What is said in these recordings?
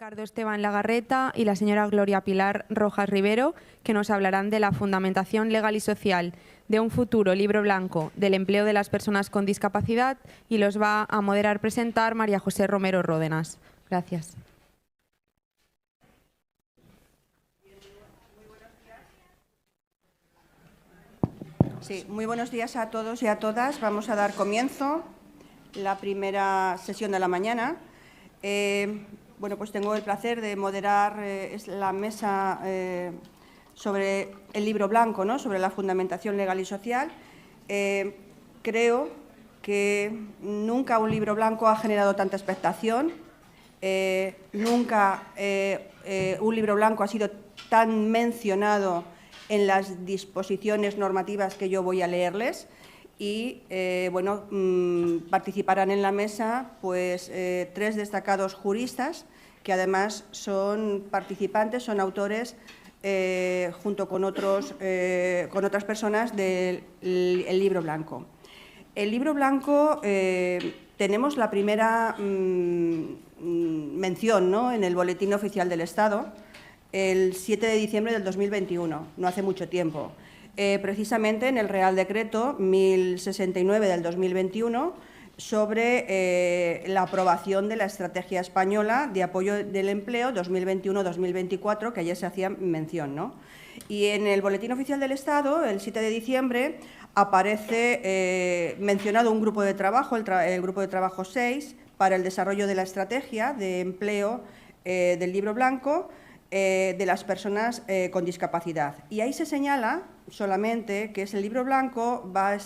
Ricardo Esteban Lagarreta y la señora Gloria Pilar Rojas Rivero, que nos hablarán de la fundamentación legal y social de un futuro libro blanco del empleo de las personas con discapacidad, y los va a moderar presentar María José Romero Ródenas. Gracias. Sí, muy buenos días a todos y a todas. Vamos a dar comienzo la primera sesión de la mañana. Bueno, pues tengo el placer de moderar la mesa sobre el libro blanco, ¿no?, sobre la fundamentación legal y social. Creo que nunca un libro blanco ha generado tanta expectación, nunca un libro blanco ha sido tan mencionado en las disposiciones normativas que yo voy a leerles. Y, bueno, participarán en la mesa pues, 3 destacados juristas que además son participantes, son autores, junto con otras personas del libro blanco. El libro blanco tenemos la primera mención, ¿no?, en el Boletín Oficial del Estado el 7 de diciembre del 2021, no hace mucho tiempo. Precisamente en el Real Decreto 1069 del 2021 sobre la aprobación de la Estrategia Española de Apoyo del Empleo 2021-2024, que ayer se hacía mención, ¿no? Y en el Boletín Oficial del Estado, el 7 de diciembre, aparece mencionado un grupo de trabajo, el Grupo de Trabajo 6, para el desarrollo de la Estrategia de Empleo del Libro Blanco de las personas con discapacidad. Y ahí se señala solamente que ese libro blanco va a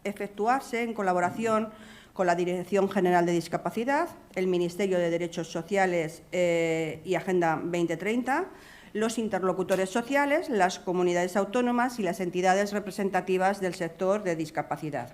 efectuarse en colaboración con la Dirección General de Discapacidad, el Ministerio de Derechos Sociales y Agenda 2030, los interlocutores sociales, las comunidades autónomas y las entidades representativas del sector de discapacidad.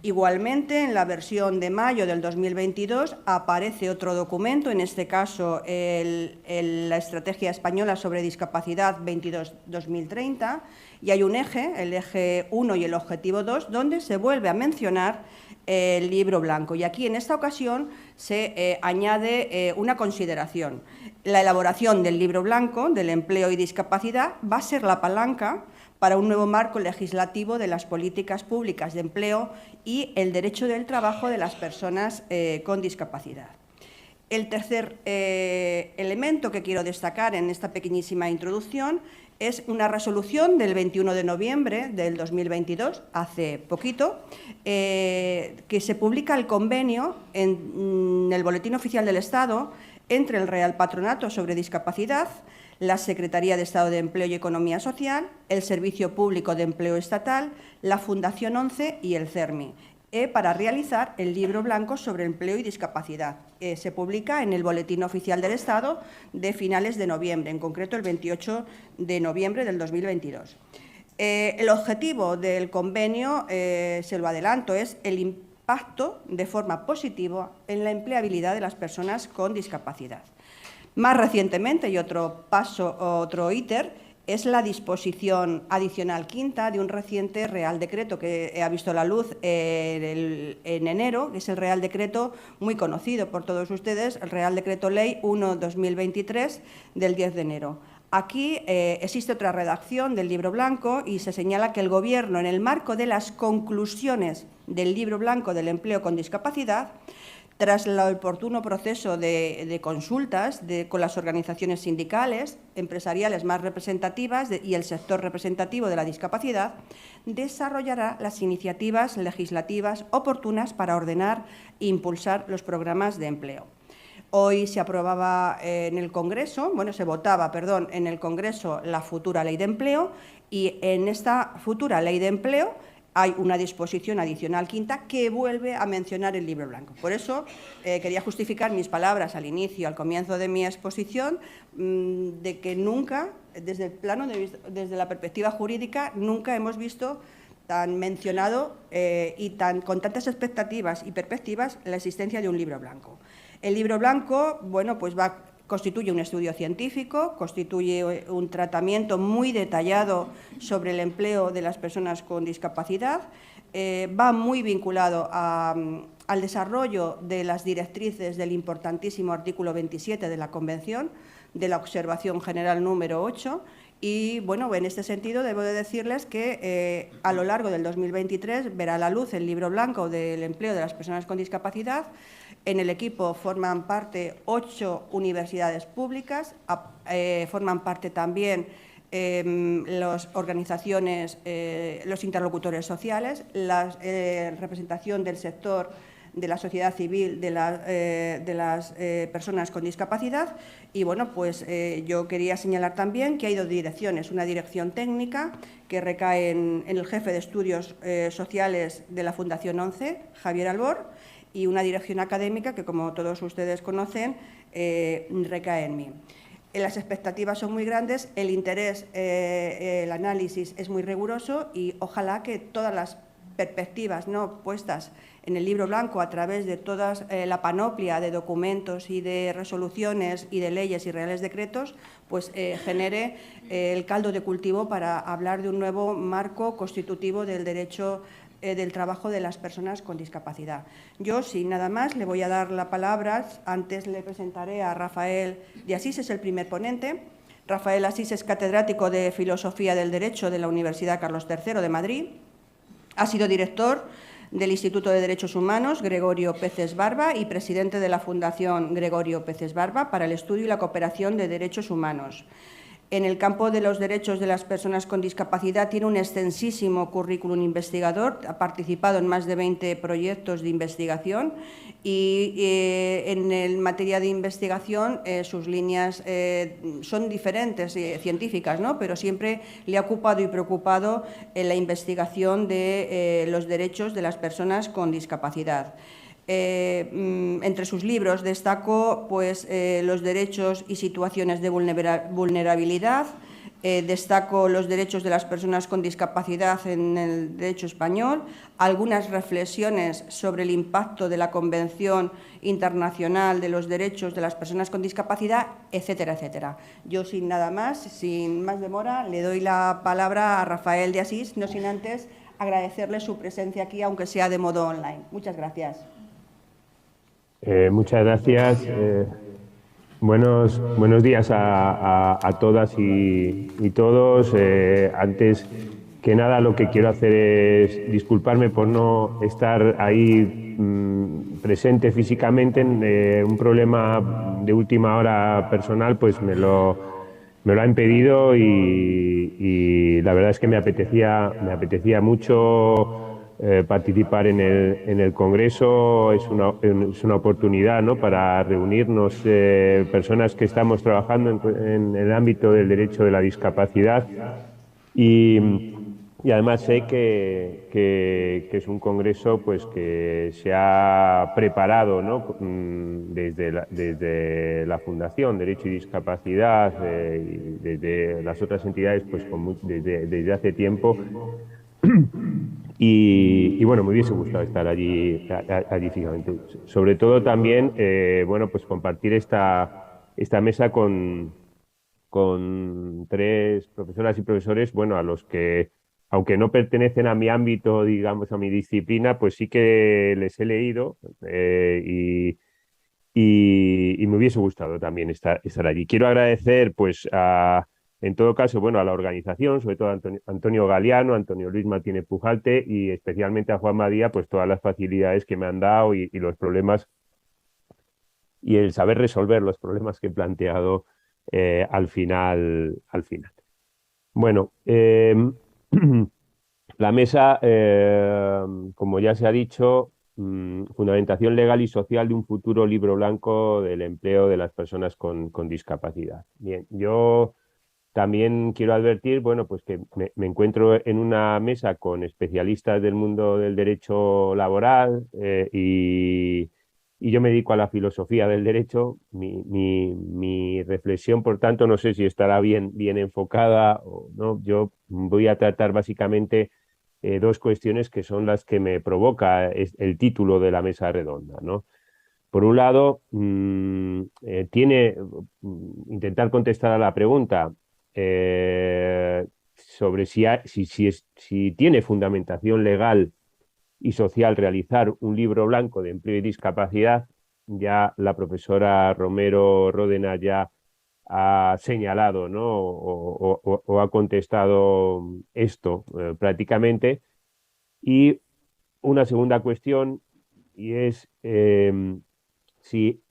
Igualmente, en la versión de mayo del 2022 aparece otro documento, en este caso la Estrategia Española sobre Discapacidad 22-2030, y hay un eje, el eje 1 y el objetivo 2, donde se vuelve a mencionar el libro blanco. Y aquí, en esta ocasión, se añade una consideración. La elaboración del libro blanco del empleo y discapacidad va a ser la palanca para un nuevo marco legislativo de las políticas públicas de empleo y el derecho del trabajo de las personas con discapacidad. El tercer elemento que quiero destacar en esta pequeñísima introducción es una resolución del 21 de noviembre del 2022, hace poquito, que se publica el convenio en el Boletín Oficial del Estado entre el Real Patronato sobre Discapacidad, la Secretaría de Estado de Empleo y Economía Social, el Servicio Público de Empleo Estatal, la Fundación 11 y el CERMI, para realizar el libro blanco sobre empleo y discapacidad. Se publica en el Boletín Oficial del Estado de finales de noviembre, en concreto el 28 de noviembre del 2022. El objetivo del convenio, se lo adelanto, es el impacto de forma positiva en la empleabilidad de las personas con discapacidad. Más recientemente, y otro paso, otro íter, es la disposición adicional quinta de un reciente Real Decreto que ha visto la luz en enero, que es el Real Decreto muy conocido por todos ustedes, el Real Decreto Ley 1/2023 del 10 de enero. Aquí existe otra redacción del libro blanco y se señala que el Gobierno, en el marco de las conclusiones del libro blanco del empleo con discapacidad, tras el oportuno proceso de consultas con las organizaciones sindicales, empresariales más representativas y el sector representativo de la discapacidad, desarrollará las iniciativas legislativas oportunas para ordenar e impulsar los programas de empleo. Hoy se aprobaba en el Congreso, bueno, se votaba, perdón, en el Congreso la futura Ley de Empleo, y en esta futura Ley de Empleo hay una disposición adicional quinta que vuelve a mencionar el libro blanco. Por eso quería justificar mis palabras al inicio, al comienzo de mi exposición, de que nunca, desde la perspectiva jurídica, nunca hemos visto tan mencionado y con tantas expectativas y perspectivas la existencia de un libro blanco. El libro blanco, bueno, pues constituye un estudio científico, constituye un tratamiento muy detallado sobre el empleo de las personas con discapacidad, va muy vinculado a al desarrollo de las directrices del importantísimo artículo 27 de la Convención, de la Observación General número 8, y, bueno, en este sentido debo de decirles que a lo largo del 2023 verá la luz el Libro Blanco del Empleo de las Personas con Discapacidad. En el equipo forman parte 8 universidades públicas, forman parte también las organizaciones, los interlocutores sociales, la representación del sector de la sociedad civil, de las personas con discapacidad. Y, bueno, pues yo quería señalar también que hay 2 direcciones. Una dirección técnica que recae en el jefe de estudios sociales de la Fundación 11, Javier Albor, y una dirección académica que, como todos ustedes conocen, recae en mí. Las expectativas son muy grandes, el interés, el análisis es muy riguroso, y ojalá que todas las perspectivas, ¿no?, puestas en el Libro Blanco a través de toda la panoplia de documentos y de resoluciones y de leyes y reales decretos, pues genere el caldo de cultivo para hablar de un nuevo marco constitutivo del derecho del trabajo de las personas con discapacidad. Yo, sin nada más, le voy a dar la palabra. Antes le presentaré a Rafael de Asís, es el primer ponente. Rafael Asís es catedrático de Filosofía del Derecho de la Universidad Carlos III de Madrid. Ha sido director del Instituto de Derechos Humanos Gregorio Peces Barba y presidente de la Fundación Gregorio Peces Barba para el Estudio y la Cooperación de Derechos Humanos. En el campo de los derechos de las personas con discapacidad tiene un extensísimo currículum investigador, ha participado en más de 20 proyectos de investigación y en materia de investigación sus líneas son diferentes, científicas, ¿no?, pero siempre le ha ocupado y preocupado la investigación de los derechos de las personas con discapacidad. Entre sus libros destaco, pues, los derechos y situaciones de vulnerabilidad, destaco los derechos de las personas con discapacidad en el derecho español, algunas reflexiones sobre el impacto de la Convención Internacional de los Derechos de las Personas con Discapacidad, etcétera, etcétera. Yo, sin nada más, sin más demora, le doy la palabra a Rafael de Asís, no sin antes agradecerle su presencia aquí, aunque sea de modo online. Muchas gracias. Muchas gracias. Buenos días a todas y todos. Antes que nada, lo que quiero hacer es disculparme por no estar ahí presente físicamente. Un problema de última hora personal pues me lo ha impedido y la verdad es que me apetecía mucho participar en el Congreso. Es una oportunidad, ¿no?, para reunirnos personas que estamos trabajando en el ámbito del derecho de la discapacidad y además sé que es un congreso pues que se ha preparado, ¿no?, desde la Fundación Derecho y Discapacidad y desde las otras entidades pues desde hace tiempo. Y bueno, me hubiese gustado estar allí físicamente. Sobre todo también, bueno, pues compartir esta mesa con 3 profesoras y profesores, bueno, a los que, aunque no pertenecen a mi ámbito, digamos, a mi disciplina, pues sí que les he leído y me hubiese gustado también estar allí. Quiero agradecer, pues, en todo caso, bueno, a la organización, sobre todo a Antonio Galeano, Antonio Luis Martínez Pujalte y especialmente a Juan Madía, pues todas las facilidades que me han dado y los problemas y el saber resolver los problemas que he planteado al final. Bueno, la mesa, como ya se ha dicho, fundamentación legal y social de un futuro libro blanco del empleo de las personas con discapacidad. Bien, yo también quiero advertir, bueno, pues que me encuentro en una mesa con especialistas del mundo del derecho laboral y yo me dedico a la filosofía del derecho. Mi reflexión, por tanto, no sé si estará bien enfocada o no. Yo voy a tratar básicamente 2 cuestiones que son las que me provoca el título de la mesa redonda, ¿no? Por un lado, intentar contestar a la pregunta sobre si tiene fundamentación legal y social realizar un libro blanco de empleo y discapacidad. Ya la profesora Romero Ródena ya ha señalado, ¿no? O ha contestado esto prácticamente. Y una segunda cuestión, y es si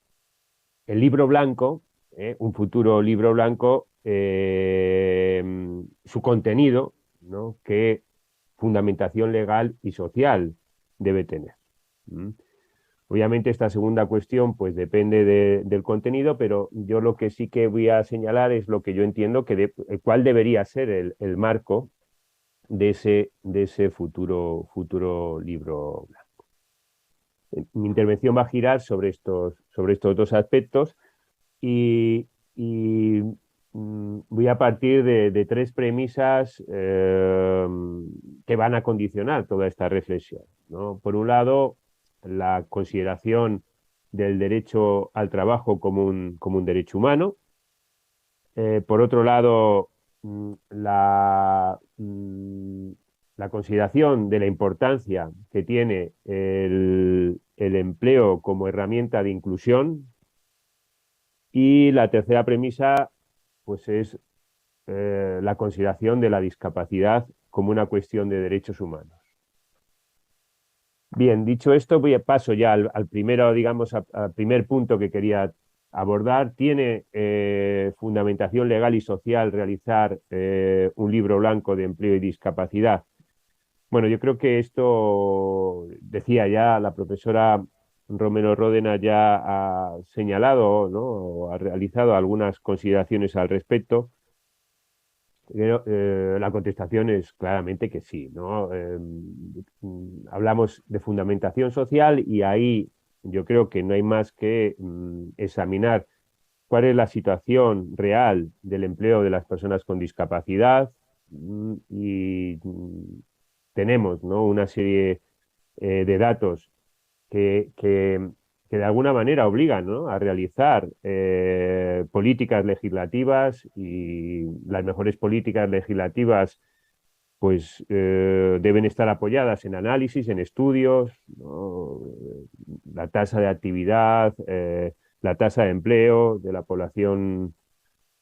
el libro blanco, un futuro libro blanco, su contenido, ¿no? ¿Qué fundamentación legal y social debe tener? ¿Mm? Obviamente esta segunda cuestión pues depende del contenido, pero yo lo que sí que voy a señalar es lo que yo entiendo cuál debería ser el marco de ese futuro libro blanco. Mi intervención va a girar sobre estos dos aspectos y voy a partir de tres premisas que van a condicionar toda esta reflexión, ¿no? Por un lado, la consideración del derecho al trabajo como un derecho humano. Por otro lado, la consideración de la importancia que tiene el empleo como herramienta de inclusión. Y la tercera premisa, pues es la consideración de la discapacidad como una cuestión de derechos humanos. Bien, dicho esto, paso ya al primero, digamos, al primer punto que quería abordar. ¿Tiene fundamentación legal y social realizar un libro blanco de empleo y discapacidad? Bueno, yo creo que esto decía ya la profesora Romero Ródena ya ha señalado, ¿no? O ha realizado algunas consideraciones al respecto. La contestación es claramente que sí, ¿no? Hablamos de fundamentación social y ahí yo creo que no hay más que examinar cuál es la situación real del empleo de las personas con discapacidad y tenemos, ¿no? Una serie de datos que de alguna manera obligan, ¿no? A realizar políticas legislativas y las mejores políticas legislativas pues deben estar apoyadas en análisis, en estudios, ¿no? La tasa de actividad, la tasa de empleo de la población,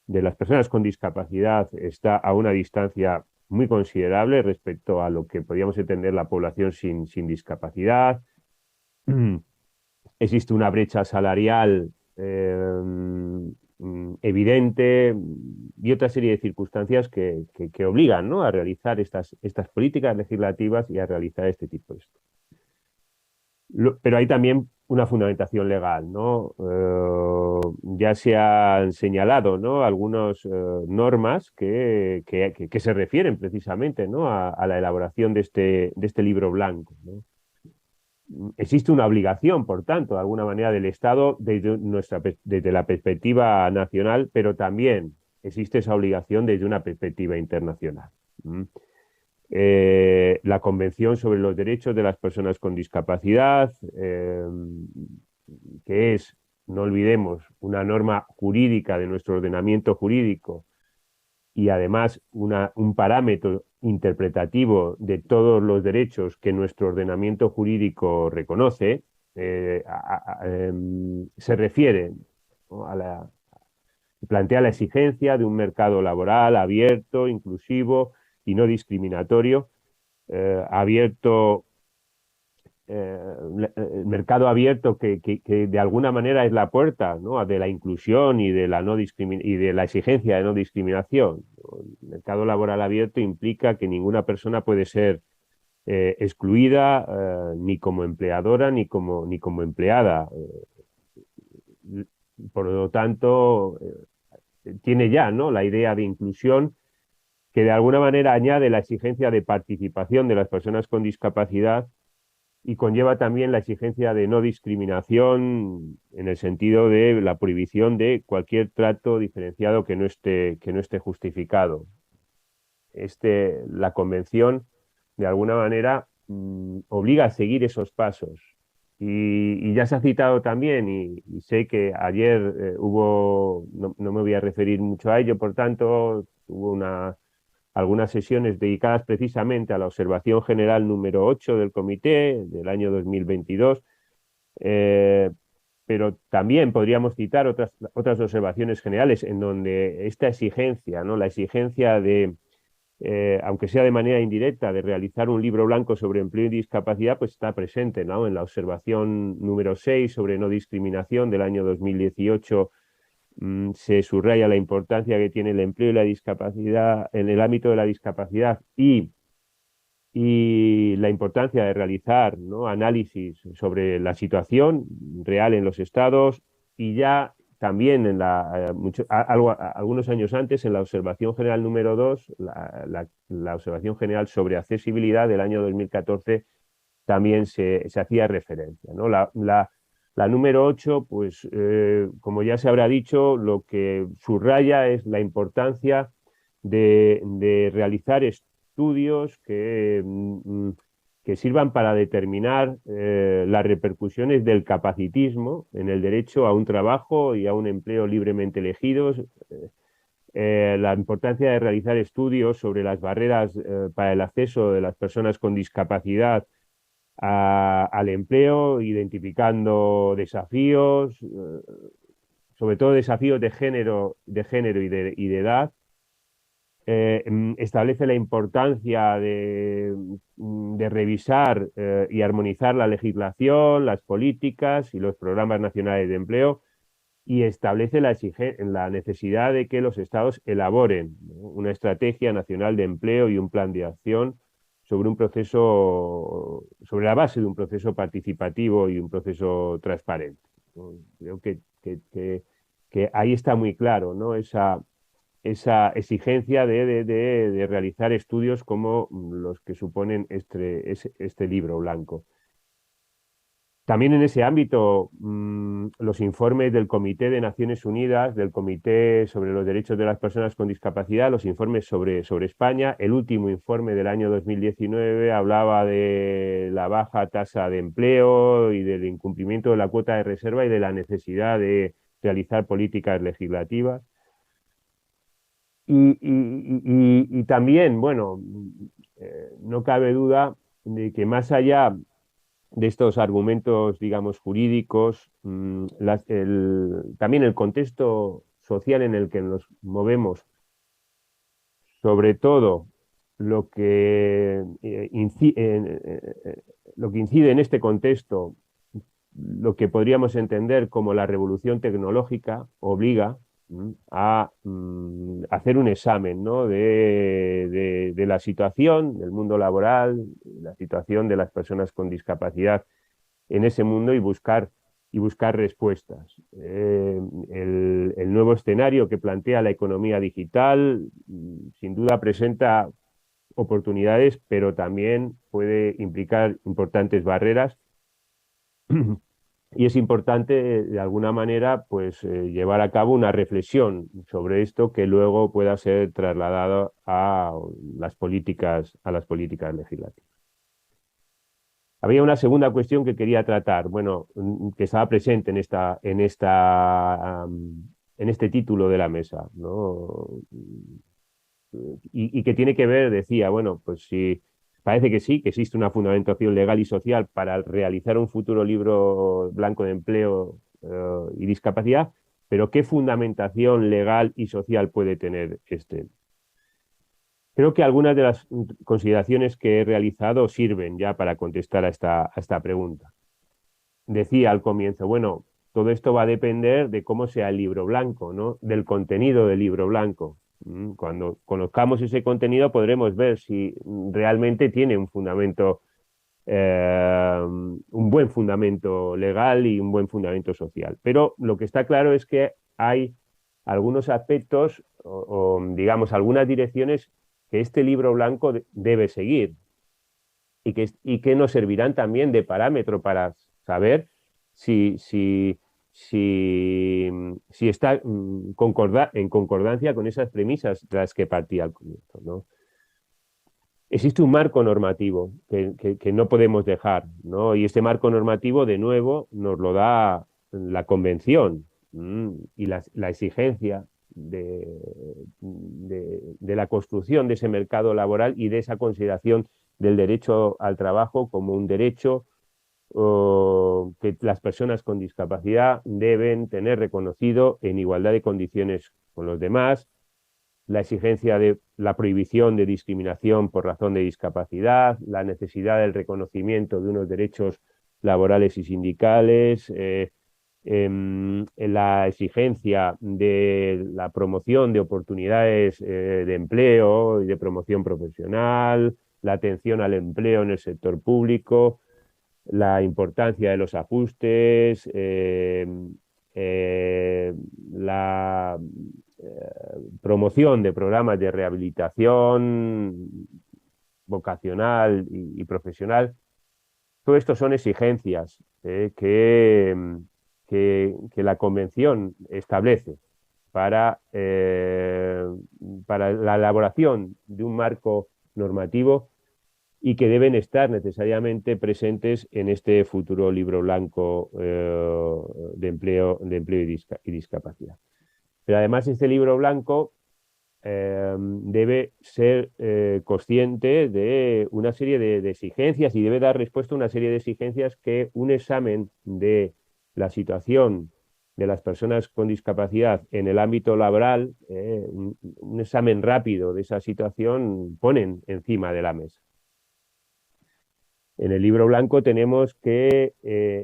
de las personas con discapacidad está a una distancia muy considerable respecto a lo que podríamos entender la población sin discapacidad. Existe una brecha salarial evidente y otra serie de circunstancias que obligan, ¿no? A realizar estas políticas legislativas y a realizar este tipo de estudios. Pero hay también una fundamentación legal, ¿no? Ya se han señalado, ¿no? Algunas normas que se refieren precisamente, ¿no? A la elaboración de este libro blanco, ¿no? Existe una obligación, por tanto, de alguna manera del Estado desde la perspectiva nacional, pero también existe esa obligación desde una perspectiva internacional. La Convención sobre los Derechos de las Personas con Discapacidad, que es, no olvidemos, una norma jurídica de nuestro ordenamiento jurídico y además un parámetro interpretativo de todos los derechos que nuestro ordenamiento jurídico reconoce, se refiere, ¿no? Plantea la exigencia de un mercado laboral abierto, inclusivo y no discriminatorio, abierto, el mercado abierto que de alguna manera es la puerta, ¿no? De la inclusión y de la exigencia de no discriminación. El mercado laboral abierto implica que ninguna persona puede ser excluida ni como empleadora ni como empleada. Por lo tanto, tiene ya, ¿no? La idea de inclusión que de alguna manera añade la exigencia de participación de las personas con discapacidad y conlleva también la exigencia de no discriminación en el sentido de la prohibición de cualquier trato diferenciado que no esté justificado. La Convención, de alguna manera, obliga a seguir esos pasos. Y ya se ha citado también, y sé que ayer no me voy a referir mucho a ello, por tanto, hubo algunas sesiones dedicadas precisamente a la observación general número 8 del comité del año 2022, pero también podríamos citar otras observaciones generales en donde esta exigencia, ¿no? La exigencia de, aunque sea de manera indirecta, de realizar un libro blanco sobre empleo y discapacidad, pues está presente, ¿no? En la observación número 6 sobre no discriminación del año 2018, se subraya la importancia que tiene el empleo y la discapacidad en el ámbito de la discapacidad y la importancia de realizar, ¿no?, análisis sobre la situación real en los estados, y ya también en algunos años antes, en la observación general número 2, la observación general sobre accesibilidad del año 2014, también se hacía referencia, ¿no? La número 8, pues como ya se habrá dicho, lo que subraya es la importancia de realizar estudios que sirvan para determinar las repercusiones del capacitismo en el derecho a un trabajo y a un empleo libremente elegidos, la importancia de realizar estudios sobre las barreras para el acceso de las personas con discapacidad al empleo, identificando desafíos, sobre todo desafíos de género y de edad. Establece la importancia de revisar y armonizar la legislación, las políticas y los programas nacionales de empleo, y establece la necesidad de que los estados elaboren, ¿no?, una estrategia nacional de empleo y un plan de acción sobre sobre la base de un proceso participativo y un proceso transparente, ¿no? Creo que ahí está muy claro, ¿no?, esa exigencia de realizar estudios como los que suponen este libro blanco. También en ese ámbito, los informes del Comité de Naciones Unidas, del Comité sobre los Derechos de las Personas con Discapacidad, los informes sobre España, el último informe del año 2019 hablaba de la baja tasa de empleo y del incumplimiento de la cuota de reserva y de la necesidad de realizar políticas legislativas. Y también, bueno, no cabe duda de que más allá de estos argumentos, digamos, jurídicos, también el contexto social en el que nos movemos, sobre todo lo que incide en este contexto, lo que podríamos entender como la revolución tecnológica, obliga a hacer un examen, ¿no?, de la situación del mundo laboral, la situación de las personas con discapacidad en ese mundo y buscar respuestas. El nuevo escenario que plantea la economía digital sin duda presenta oportunidades, pero también puede implicar importantes barreras. Y es importante, de alguna manera, pues llevar a cabo una reflexión sobre esto que luego pueda ser trasladado a las políticas legislativas. Había una segunda cuestión que quería tratar, bueno, que estaba presente en este título de la mesa, ¿no? Y que tiene que ver, decía, bueno, pues si parece que sí, que existe una fundamentación legal y social para realizar un futuro libro blanco de empleo y discapacidad, pero ¿qué fundamentación legal y social puede tener este? Creo que algunas de las consideraciones que he realizado sirven ya para contestar a esta pregunta. Decía al comienzo, bueno, todo esto va a depender de cómo sea el libro blanco, ¿no?, del contenido del libro blanco. Cuando conozcamos ese contenido podremos ver si realmente tiene un fundamento, un buen fundamento legal y un buen fundamento social. Pero lo que está claro es que hay algunos aspectos o digamos, algunas direcciones que este libro blanco debe seguir y que nos servirán también de parámetro para saber si está en concordancia con esas premisas de las que partía al comienzo, ¿no? Existe un marco normativo que no podemos dejar, ¿no? Y este marco normativo, de nuevo, nos lo da la Convención y la exigencia de la construcción de ese mercado laboral y de esa consideración del derecho al trabajo como un derecho que las personas con discapacidad deben tener reconocido en igualdad de condiciones con los demás, la exigencia de la prohibición de discriminación por razón de discapacidad, la necesidad del reconocimiento de unos derechos laborales y sindicales, la exigencia de la promoción de oportunidades de empleo y de promoción profesional, la atención al empleo en el sector público, la importancia de los ajustes, la promoción de programas de rehabilitación vocacional y profesional. Todo esto son exigencias que la Convención establece para la elaboración de un marco normativo y que deben estar necesariamente presentes en este futuro libro blanco de empleo y discapacidad. Pero además este libro blanco debe ser consciente de una serie de exigencias y debe dar respuesta a una serie de exigencias que un examen de la situación de las personas con discapacidad en el ámbito laboral, un examen rápido de esa situación, ponen encima de la mesa. En el libro blanco tenemos que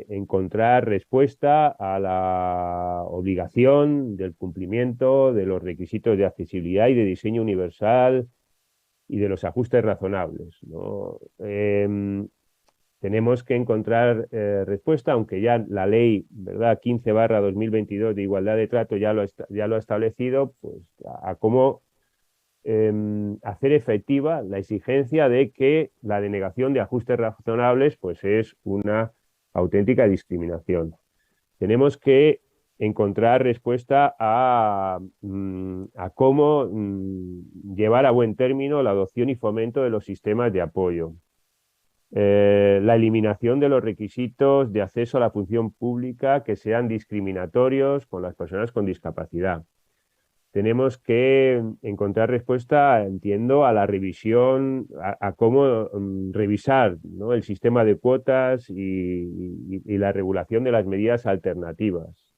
encontrar respuesta a la obligación del cumplimiento de los requisitos de accesibilidad y de diseño universal y de los ajustes razonables, ¿no? Tenemos que encontrar respuesta, aunque ya la ley, ¿verdad?, 15/2022 de igualdad de trato ya lo ha establecido, pues a cómo hacer efectiva la exigencia de que la denegación de ajustes razonables pues es una auténtica discriminación. Tenemos que encontrar respuesta a cómo llevar a buen término la adopción y fomento de los sistemas de apoyo. La eliminación de los requisitos de acceso a la función pública que sean discriminatorios con las personas con discapacidad. Tenemos que encontrar respuesta, entiendo, a la revisión, a cómo revisar, ¿no?, el sistema de cuotas y la regulación de las medidas alternativas.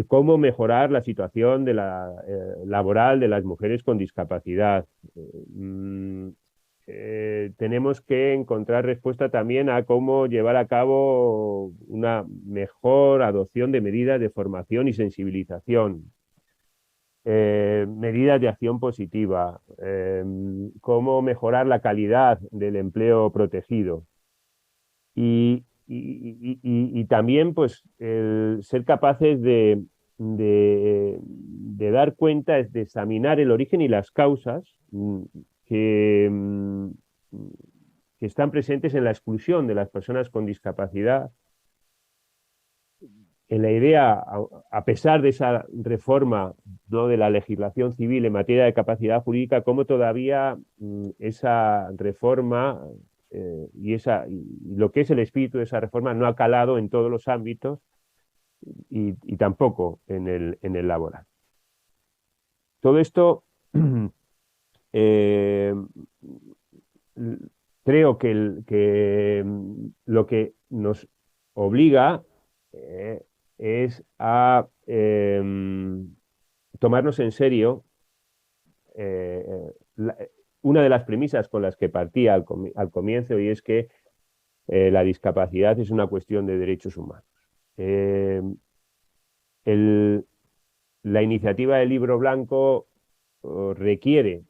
Cómo mejorar la situación de laboral de las mujeres con discapacidad. Tenemos que encontrar respuesta también a cómo llevar a cabo una mejor adopción de medidas de formación y sensibilización, medidas de acción positiva, cómo mejorar la calidad del empleo protegido y también pues ser capaces de dar cuenta, de examinar el origen y las causas que están presentes en la exclusión de las personas con discapacidad, en la idea, a pesar de esa reforma, ¿no?, de la legislación civil en materia de capacidad jurídica, cómo todavía esa reforma y lo que es el espíritu de esa reforma no ha calado en todos los ámbitos y tampoco en el laboral. Todo esto creo que lo que nos obliga es a tomarnos en serio una de las premisas con las que partía al comienzo, y es que la discapacidad es una cuestión de derechos humanos. La iniciativa del Libro Blanco requiere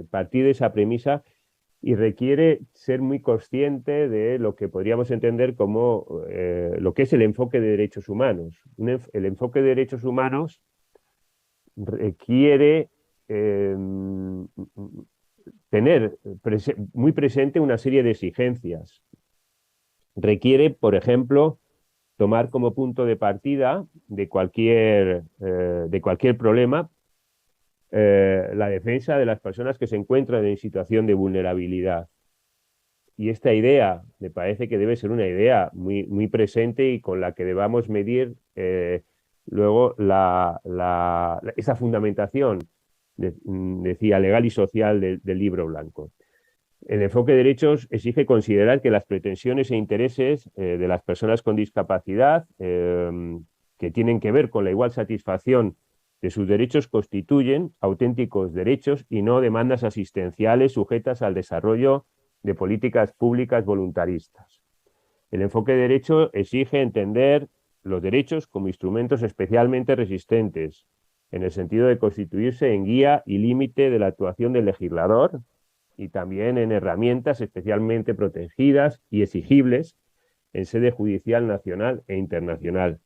partir de esa premisa y requiere ser muy consciente de lo que podríamos entender como lo que es el enfoque de derechos humanos. El enfoque de derechos humanos requiere tener muy presente una serie de exigencias. Requiere, por ejemplo, tomar como punto de partida de cualquier problema la defensa de las personas que se encuentran en situación de vulnerabilidad. Y esta idea me parece que debe ser una idea muy, muy presente y con la que debamos medir luego esa fundamentación, decía, legal y social del libro blanco. El enfoque de derechos exige considerar que las pretensiones e intereses de las personas con discapacidad que tienen que ver con la igual satisfacción de sus derechos constituyen auténticos derechos y no demandas asistenciales sujetas al desarrollo de políticas públicas voluntaristas. El enfoque de derecho exige entender los derechos como instrumentos especialmente resistentes, en el sentido de constituirse en guía y límite de la actuación del legislador y también en herramientas especialmente protegidas y exigibles en sede judicial nacional e internacional.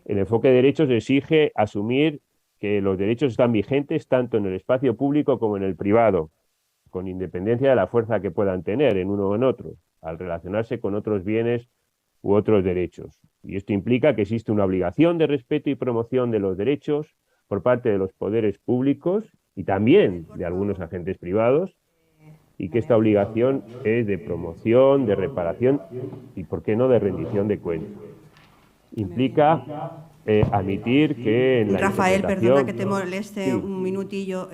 El enfoque de derechos exige asumir que los derechos están vigentes tanto en el espacio público como en el privado, con independencia de la fuerza que puedan tener en uno o en otro, al relacionarse con otros bienes u otros derechos. Y esto implica que existe una obligación de respeto y promoción de los derechos por parte de los poderes públicos y también de algunos agentes privados, y que esta obligación es de promoción, de reparación y, ¿por qué no?, de rendición de cuentas. Implica admitir que en la Rafael, perdona que te interpretación... moleste Sí. un minutillo.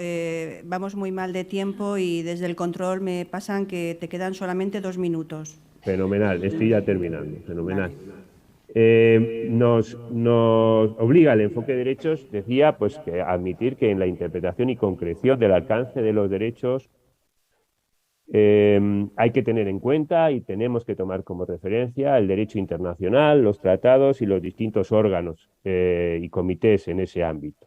Vamos muy mal de tiempo y desde el control me pasan que te quedan solamente 2 minutos. Fenomenal, estoy ya terminando, fenomenal. Vale. Nos obliga el enfoque de derechos, decía, pues que admitir que en la interpretación y concreción del alcance de los derechos hay que tener en cuenta y tenemos que tomar como referencia el derecho internacional, los tratados y los distintos órganos y comités en ese ámbito.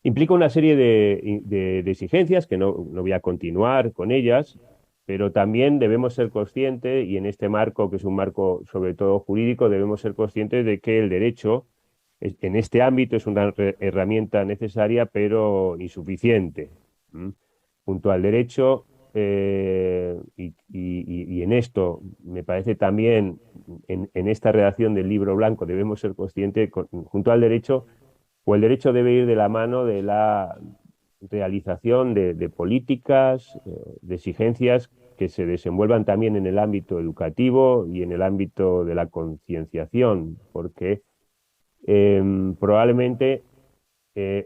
Implica una serie de exigencias que no voy a continuar con ellas, pero también debemos ser conscientes, y en este marco, que es un marco sobre todo jurídico, debemos ser conscientes de que el derecho en este ámbito es una herramienta necesaria pero insuficiente. Junto al derecho, y en esto me parece también, en esta redacción del libro blanco debemos ser conscientes, junto al derecho, o el derecho debe ir de la mano de la realización de políticas, de exigencias que se desenvuelvan también en el ámbito educativo y en el ámbito de la concienciación, porque probablemente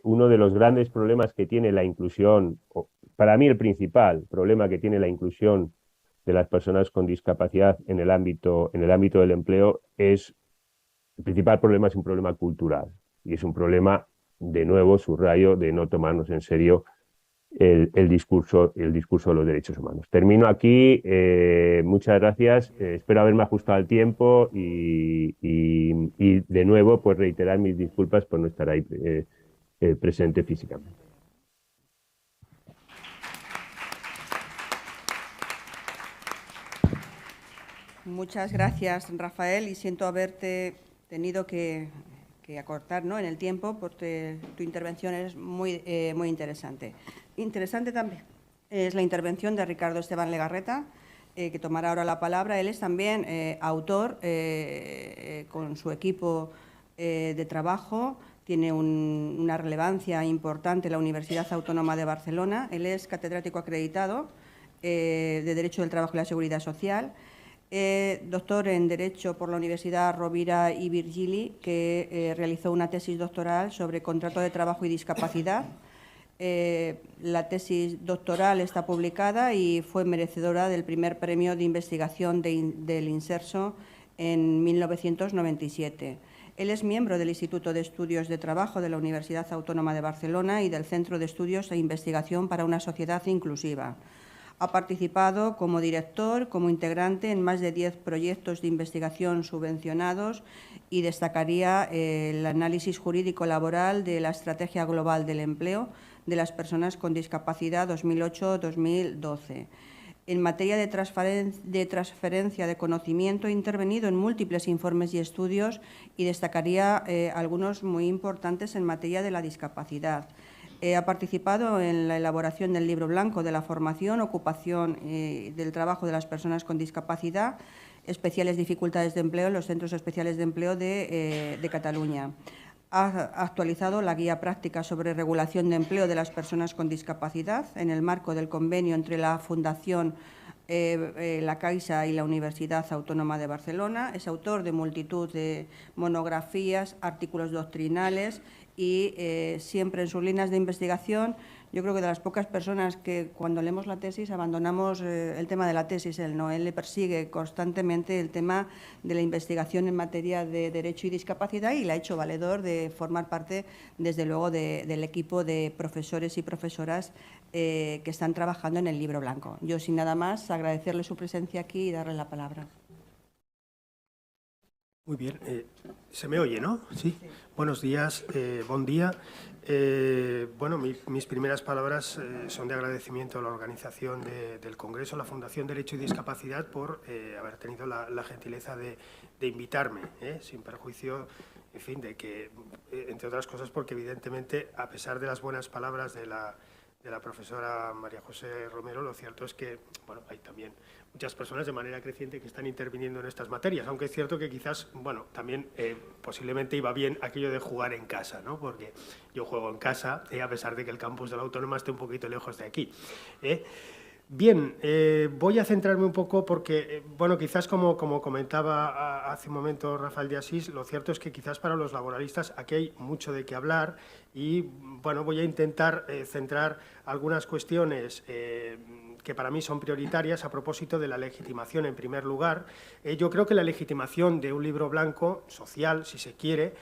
uno de los grandes problemas que tiene la inclusión, o para mí el principal problema que tiene la inclusión de las personas con discapacidad en el ámbito del empleo el principal problema es un problema cultural y es un problema, de nuevo, subrayo, de no tomarnos en serio el discurso de los derechos humanos. Termino aquí, muchas gracias, espero haberme ajustado al tiempo y de nuevo pues reiterar mis disculpas por no estar ahí presente físicamente. Muchas gracias, Rafael, y siento haberte tenido que acortar, ¿no?, en el tiempo, porque tu intervención es muy interesante. Interesante también es la intervención de Ricardo Esteban Legarreta, que tomará ahora la palabra. Él es también autor, con su equipo de trabajo, tiene una relevancia importante en la Universidad Autónoma de Barcelona. Él es catedrático acreditado de Derecho del Trabajo y la Seguridad Social, doctor en Derecho por la Universidad Rovira i Virgili, que realizó una tesis doctoral sobre contrato de trabajo y discapacidad. La tesis doctoral está publicada y fue merecedora del primer premio de investigación del Inserso en 1997. Él es miembro del Instituto de Estudios de Trabajo de la Universidad Autónoma de Barcelona y del Centro de Estudios e Investigación para una Sociedad Inclusiva. Ha participado como director, como integrante en más de 10 proyectos de investigación subvencionados y destacaría el análisis jurídico laboral de la Estrategia Global del Empleo de las Personas con Discapacidad 2008-2012. En materia de transferencia de conocimiento, ha intervenido en múltiples informes y estudios y destacaría algunos muy importantes en materia de la discapacidad. Ha participado en la elaboración del Libro Blanco de la Formación, Ocupación del Trabajo de las Personas con Discapacidad, Especiales Dificultades de Empleo en los Centros Especiales de Empleo de Cataluña. Ha actualizado la Guía Práctica sobre Regulación de Empleo de las Personas con Discapacidad en el marco del convenio entre la Fundación la Caixa y la Universidad Autónoma de Barcelona. Es autor de multitud de monografías, artículos doctrinales y siempre en sus líneas de investigación. Yo creo que de las pocas personas que cuando leemos la tesis abandonamos el tema de la tesis, él le persigue constantemente el tema de la investigación en materia de derecho y discapacidad y le ha hecho valedor de formar parte, desde luego, del equipo de profesores y profesoras que están trabajando en el libro blanco. Yo, sin nada más, agradecerle su presencia aquí y darle la palabra. Muy bien. ¿Se me oye, no? Sí. Buenos días, buen día. Bueno, mis primeras palabras son de agradecimiento a la organización del Congreso, la Fundación Derecho y Discapacidad, por haber tenido la gentileza de invitarme, sin perjuicio, en fin, de que, entre otras cosas, porque evidentemente, a pesar de las buenas palabras de la profesora María José Romero, lo cierto es que, bueno, hay también muchas personas de manera creciente que están interviniendo en estas materias, aunque es cierto que quizás, bueno, también posiblemente iba bien aquello de jugar en casa, ¿no? Porque yo juego en casa, a pesar de que el campus de la Autónoma esté un poquito lejos de aquí. Bien, voy a centrarme un poco porque, bueno, quizás como comentaba hace un momento Rafael de Asís, lo cierto es que quizás para los laboralistas aquí hay mucho de qué hablar y, bueno, voy a intentar centrar algunas cuestiones que para mí son prioritarias a propósito de la legitimación en primer lugar. Yo creo que la legitimación de un libro blanco, social, si se quiere,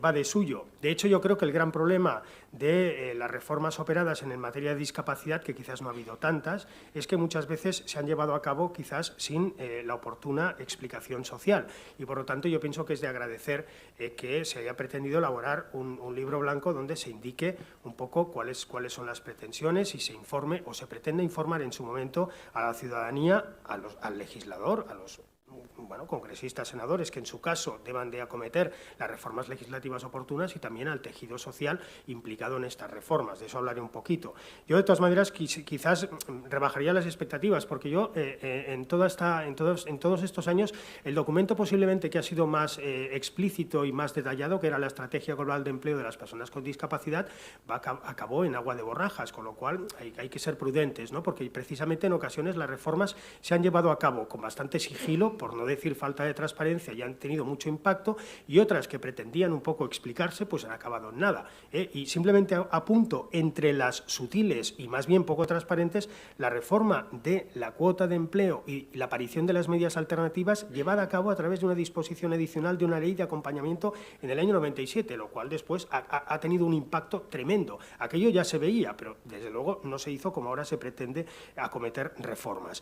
va de suyo. De hecho, yo creo que el gran problema de las reformas operadas en materia de discapacidad, que quizás no ha habido tantas, es que muchas veces se han llevado a cabo quizás sin la oportuna explicación social. Y por lo tanto yo pienso que es de agradecer que se haya pretendido elaborar un libro blanco donde se indique un poco cuáles son las pretensiones y se informe o se pretende informar en su momento a la ciudadanía, al legislador, a los congresistas, senadores, que en su caso deban de acometer las reformas legislativas oportunas y también al tejido social implicado en estas reformas. De eso hablaré un poquito. Yo, de todas maneras, quizás rebajaría las expectativas, porque yo, en todos estos años, el documento posiblemente que ha sido más explícito y más detallado, que era la Estrategia Global de Empleo de las Personas con Discapacidad, acabó en agua de borrajas, con lo cual hay que ser prudentes, ¿no? Porque precisamente en ocasiones las reformas se han llevado a cabo con bastante sigilo, por no decir falta de transparencia, y han tenido mucho impacto, y otras que pretendían un poco explicarse, pues han acabado en nada. Y simplemente apunto, entre las sutiles y más bien poco transparentes, la reforma de la cuota de empleo y la aparición de las medidas alternativas llevada a cabo a través de una disposición adicional de una ley de acompañamiento en el año 97, lo cual después ha tenido un impacto tremendo. Aquello ya se veía, pero desde luego no se hizo como ahora se pretende acometer reformas.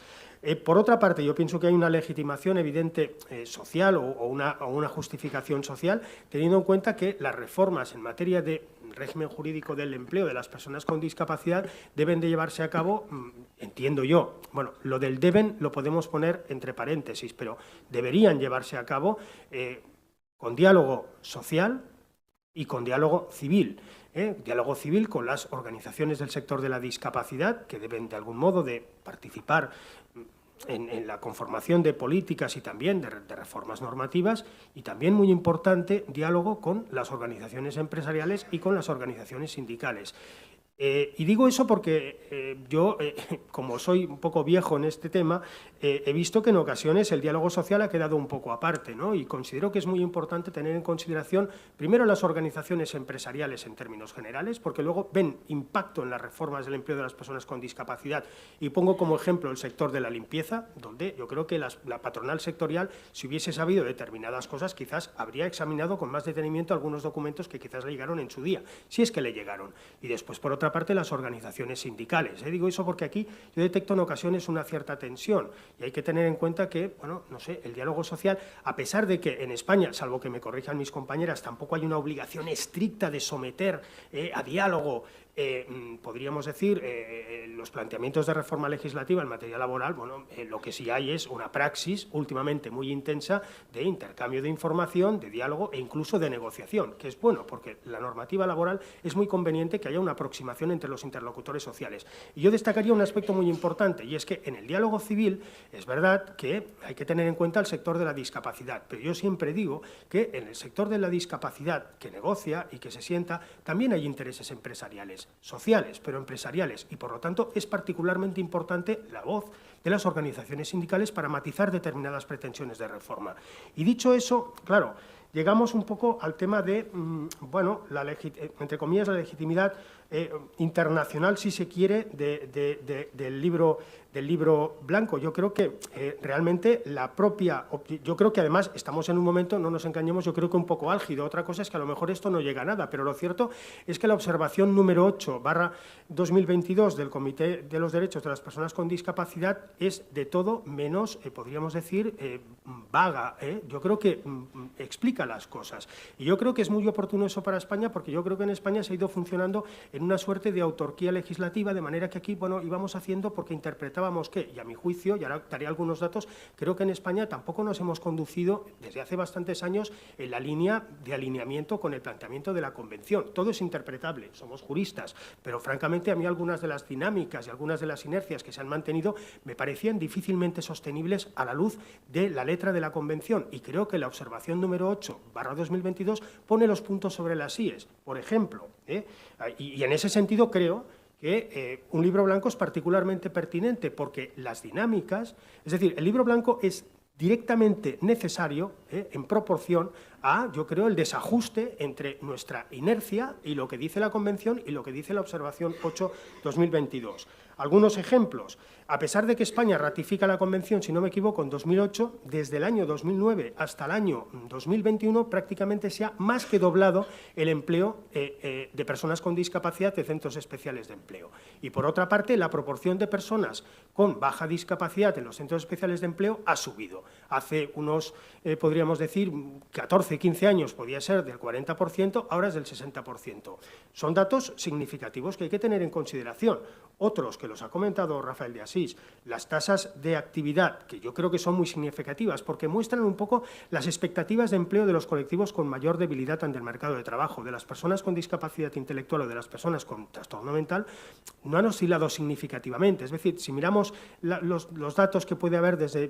Por otra parte, yo pienso que hay una legitimación evidente social o una justificación social, teniendo en cuenta que las reformas en materia de régimen jurídico del empleo de las personas con discapacidad deben de llevarse a cabo, entiendo yo, bueno, lo del deben lo podemos poner entre paréntesis, pero deberían llevarse a cabo con diálogo social y con diálogo civil. Diálogo civil con las organizaciones del sector de la discapacidad, que deben de algún modo de participar en la conformación de políticas y también de reformas normativas, y también, muy importante, diálogo con las organizaciones empresariales y con las organizaciones sindicales. Y digo eso porque yo, como soy un poco viejo en este tema, he visto que en ocasiones el diálogo social ha quedado un poco aparte, ¿no? Y considero que es muy importante tener en consideración primero las organizaciones empresariales en términos generales, porque luego ven impacto en las reformas del empleo de las personas con discapacidad. Y pongo como ejemplo el sector de la limpieza, donde yo creo que la patronal sectorial, si hubiese sabido determinadas cosas, quizás habría examinado con más detenimiento algunos documentos que quizás le llegaron en su día, si es que le llegaron. Y después, por otra parte, las organizaciones sindicales. Digo eso porque aquí yo detecto en ocasiones una cierta tensión y hay que tener en cuenta que, bueno, no sé, el diálogo social, a pesar de que en España, salvo que me corrijan mis compañeras, tampoco hay una obligación estricta de someter a diálogo, podríamos decir, los planteamientos de reforma legislativa en materia laboral, bueno, lo que sí hay es una praxis últimamente muy intensa de intercambio de información, de diálogo e incluso de negociación, que es bueno, porque la normativa laboral es muy conveniente que haya una aproximación entre los interlocutores sociales. Y yo destacaría un aspecto muy importante, y es que en el diálogo civil es verdad que hay que tener en cuenta el sector de la discapacidad, pero yo siempre digo que en el sector de la discapacidad que negocia y que se sienta, también hay intereses empresariales. laborales, sociales, pero empresariales, y por lo tanto es particularmente importante la voz de las organizaciones sindicales para matizar determinadas pretensiones de reforma. Y dicho eso, claro, llegamos un poco al tema de, bueno, entre comillas, la legitimidad internacional, si se quiere, del libro blanco. Yo creo que realmente yo creo que además estamos en un momento, no nos engañemos, yo creo que un poco álgido. Otra cosa es que a lo mejor esto no llega a nada, pero lo cierto es que la observación número 8/2022 del Comité de los Derechos de las Personas con Discapacidad es de todo menos, podríamos decir, vaga. Yo creo que explica las cosas. Y yo creo que es muy oportuno eso para España, porque yo creo que en España se ha ido funcionando en una suerte de autarquía legislativa, de manera que aquí, bueno, íbamos haciendo porque interpretábamos que, y a mi juicio, y ahora daré algunos datos, creo que en España tampoco nos hemos conducido desde hace bastantes años en la línea de alineamiento con el planteamiento de la Convención. Todo es interpretable, somos juristas, pero francamente a mí algunas de las dinámicas y algunas de las inercias que se han mantenido me parecían difícilmente sostenibles a la luz de la letra de la Convención, y creo que la observación número 8/2022 pone los puntos sobre las íes. Por ejemplo, y en ese sentido creo que un libro blanco es particularmente pertinente, porque las dinámicas, es decir, el libro blanco es directamente necesario en proporción a, yo creo, el desajuste entre nuestra inercia y lo que dice la Convención y lo que dice la observación 8/2022. Algunos ejemplos. A pesar de que España ratifica la Convención, si no me equivoco, en 2008, desde el año 2009 hasta el año 2021 prácticamente se ha más que doblado el empleo de personas con discapacidad de centros especiales de empleo. Y por otra parte, la proporción de personas con baja discapacidad en los centros especiales de empleo ha subido. Hace unos, podríamos decir, 14, 15 años podía ser del 40%, ahora es del 60%. Son datos significativos que hay que tener en consideración. Otros, que los ha comentado Rafael de Asís, las tasas de actividad, que yo creo que son muy significativas, porque muestran un poco las expectativas de empleo de los colectivos con mayor debilidad ante el mercado de trabajo, de las personas con discapacidad intelectual o de las personas con trastorno mental, no han oscilado significativamente. Es decir, si miramos los datos que puede haber desde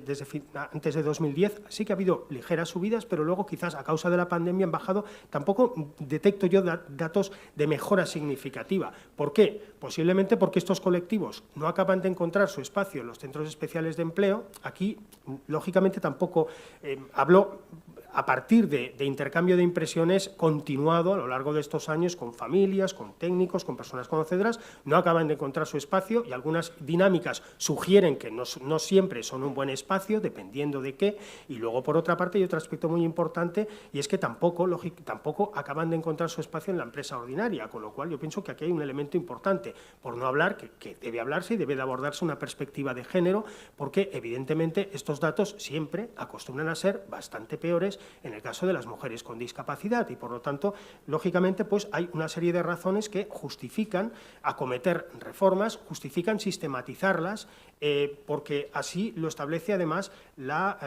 antes de 2010, sí que ha habido ligeras subidas, pero luego quizás a causa de la pandemia han bajado. Tampoco detecto yo datos de mejora significativa. ¿Por qué? Posiblemente porque estos colectivos no acaban de encontrar su espacio en los centros especiales de empleo. Aquí, lógicamente, tampoco hablo a partir de intercambio de impresiones continuado a lo largo de estos años con familias, con técnicos, con personas conocedoras, no acaban de encontrar su espacio, y algunas dinámicas sugieren que no siempre son un buen espacio, dependiendo de qué. Y luego, por otra parte, hay otro aspecto muy importante, y es que tampoco acaban de encontrar su espacio en la empresa ordinaria, con lo cual yo pienso que aquí hay un elemento importante, por no hablar que debe hablarse y debe de abordarse una perspectiva de género, porque evidentemente estos datos siempre acostumbran a ser bastante peores en el caso de las mujeres con discapacidad, y por lo tanto, lógicamente, pues hay una serie de razones que justifican acometer reformas, justifican sistematizarlas, porque así lo establece además la